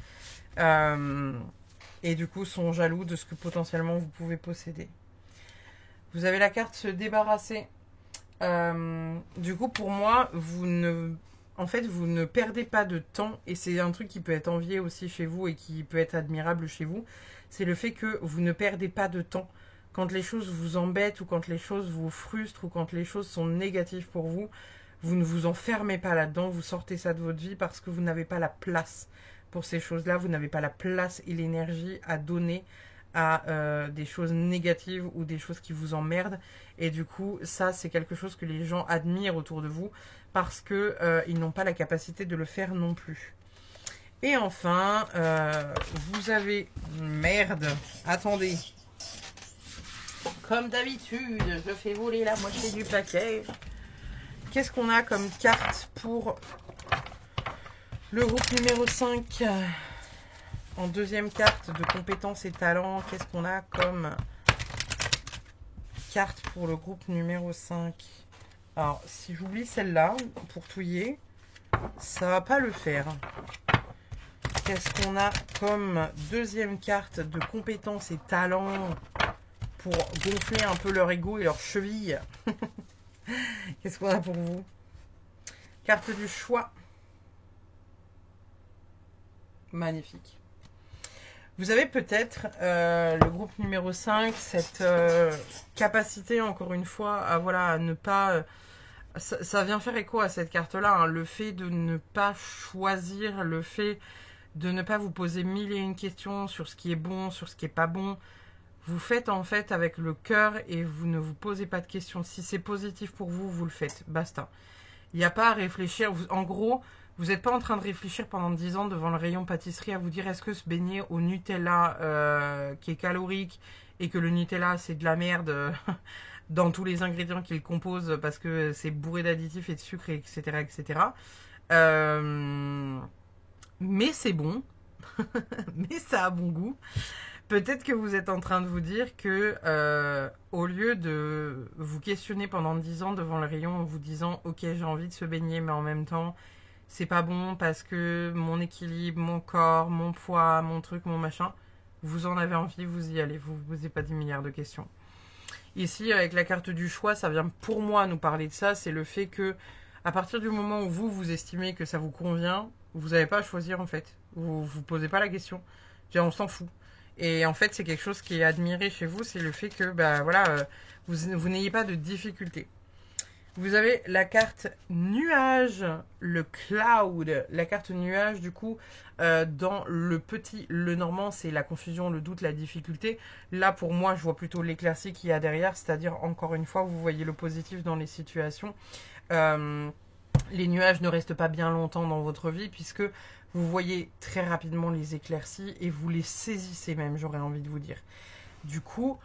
et du coup sont jaloux de ce que potentiellement vous pouvez posséder. Vous avez la carte se débarrasser. Du coup, pour moi, vous ne perdez pas de temps et c'est un truc qui peut être envié aussi chez vous et qui peut être admirable chez vous. C'est le fait que vous ne perdez pas de temps. Quand les choses vous embêtent ou quand les choses vous frustrent ou quand les choses sont négatives pour vous, vous ne vous enfermez pas là-dedans, vous sortez ça de votre vie parce que vous n'avez pas la place pour ces choses-là, vous n'avez pas la place et l'énergie à donner à des choses négatives ou des choses qui vous emmerdent. Et du coup, ça, c'est quelque chose que les gens admirent autour de vous parce que ils n'ont pas la capacité de le faire non plus. Et enfin, vous avez... Merde, attendez. Comme d'habitude, je fais voler la moitié du paquet. Qu'est-ce qu'on a comme carte pour le groupe numéro 5 ? En deuxième carte de compétences et talents, qu'est-ce qu'on a comme carte pour le groupe numéro 5 ? Alors, si j'oublie celle-là, pour touiller, ça va pas le faire. Qu'est-ce qu'on a comme deuxième carte de compétences et talents pour gonfler un peu leur ego et leur cheville? Qu'est-ce qu'on a pour vous? Carte du choix. Magnifique. Vous avez peut-être, le groupe numéro 5, cette capacité, encore une fois, à ne pas... ça vient faire écho à cette carte-là, hein, le fait de ne pas choisir, le fait de ne pas vous poser mille et une questions sur ce qui est bon, sur ce qui est pas bon. Vous faites en fait avec le cœur et vous ne vous posez pas de questions. Si c'est positif pour vous, vous le faites. Basta. Il n'y a pas à réfléchir. En gros, vous n'êtes pas en train de réfléchir pendant 10 ans devant le rayon pâtisserie à vous dire est-ce que ce beignet au Nutella qui est calorique et que le Nutella c'est de la merde dans tous les ingrédients qu'il compose parce que c'est bourré d'additifs et de sucre, etc. etc. Mais c'est bon. Mais ça a bon goût. Peut-être que vous êtes en train de vous dire que au lieu de vous questionner pendant 10 ans devant le rayon en vous disant ok j'ai envie de se baigner mais en même temps c'est pas bon parce que mon équilibre, mon corps, mon poids, mon truc, mon machin, vous en avez envie, vous y allez, vous vous posez pas 10 milliards de questions. Ici avec la carte du choix, ça vient pour moi nous parler de ça, c'est le fait que à partir du moment où vous estimez que ça vous convient, vous n'avez pas à choisir en fait, vous vous posez pas la question, on s'en fout. Et en fait, c'est quelque chose qui est admiré chez vous, c'est le fait que, vous n'ayez pas de difficultés. Vous avez la carte nuage, le cloud. La carte nuage, du coup, dans le normand, c'est la confusion, le doute, la difficulté. Là, pour moi, je vois plutôt l'éclaircie qu'il y a derrière, c'est-à-dire, encore une fois, vous voyez le positif dans les situations. Les nuages ne restent pas bien longtemps dans votre vie, puisque vous voyez très rapidement les éclaircies et vous les saisissez même, j'aurais envie de vous dire. Du coup,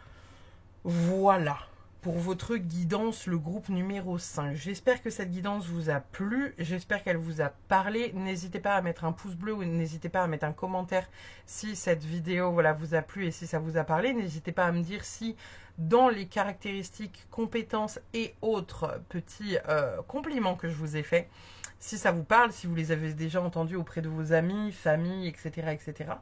voilà pour votre guidance, le groupe numéro 5. J'espère que cette guidance vous a plu, j'espère qu'elle vous a parlé. N'hésitez pas à mettre un pouce bleu ou n'hésitez pas à mettre un commentaire si cette vidéo vous a plu et si ça vous a parlé. N'hésitez pas à me dire si dans les caractéristiques, compétences et autres petits compliments que je vous ai faits, si ça vous parle, si vous les avez déjà entendus auprès de vos amis, familles, etc., etc.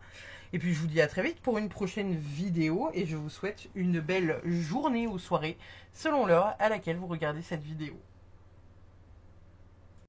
Et puis je vous dis à très vite pour une prochaine vidéo et je vous souhaite une belle journée ou soirée selon l'heure à laquelle vous regardez cette vidéo.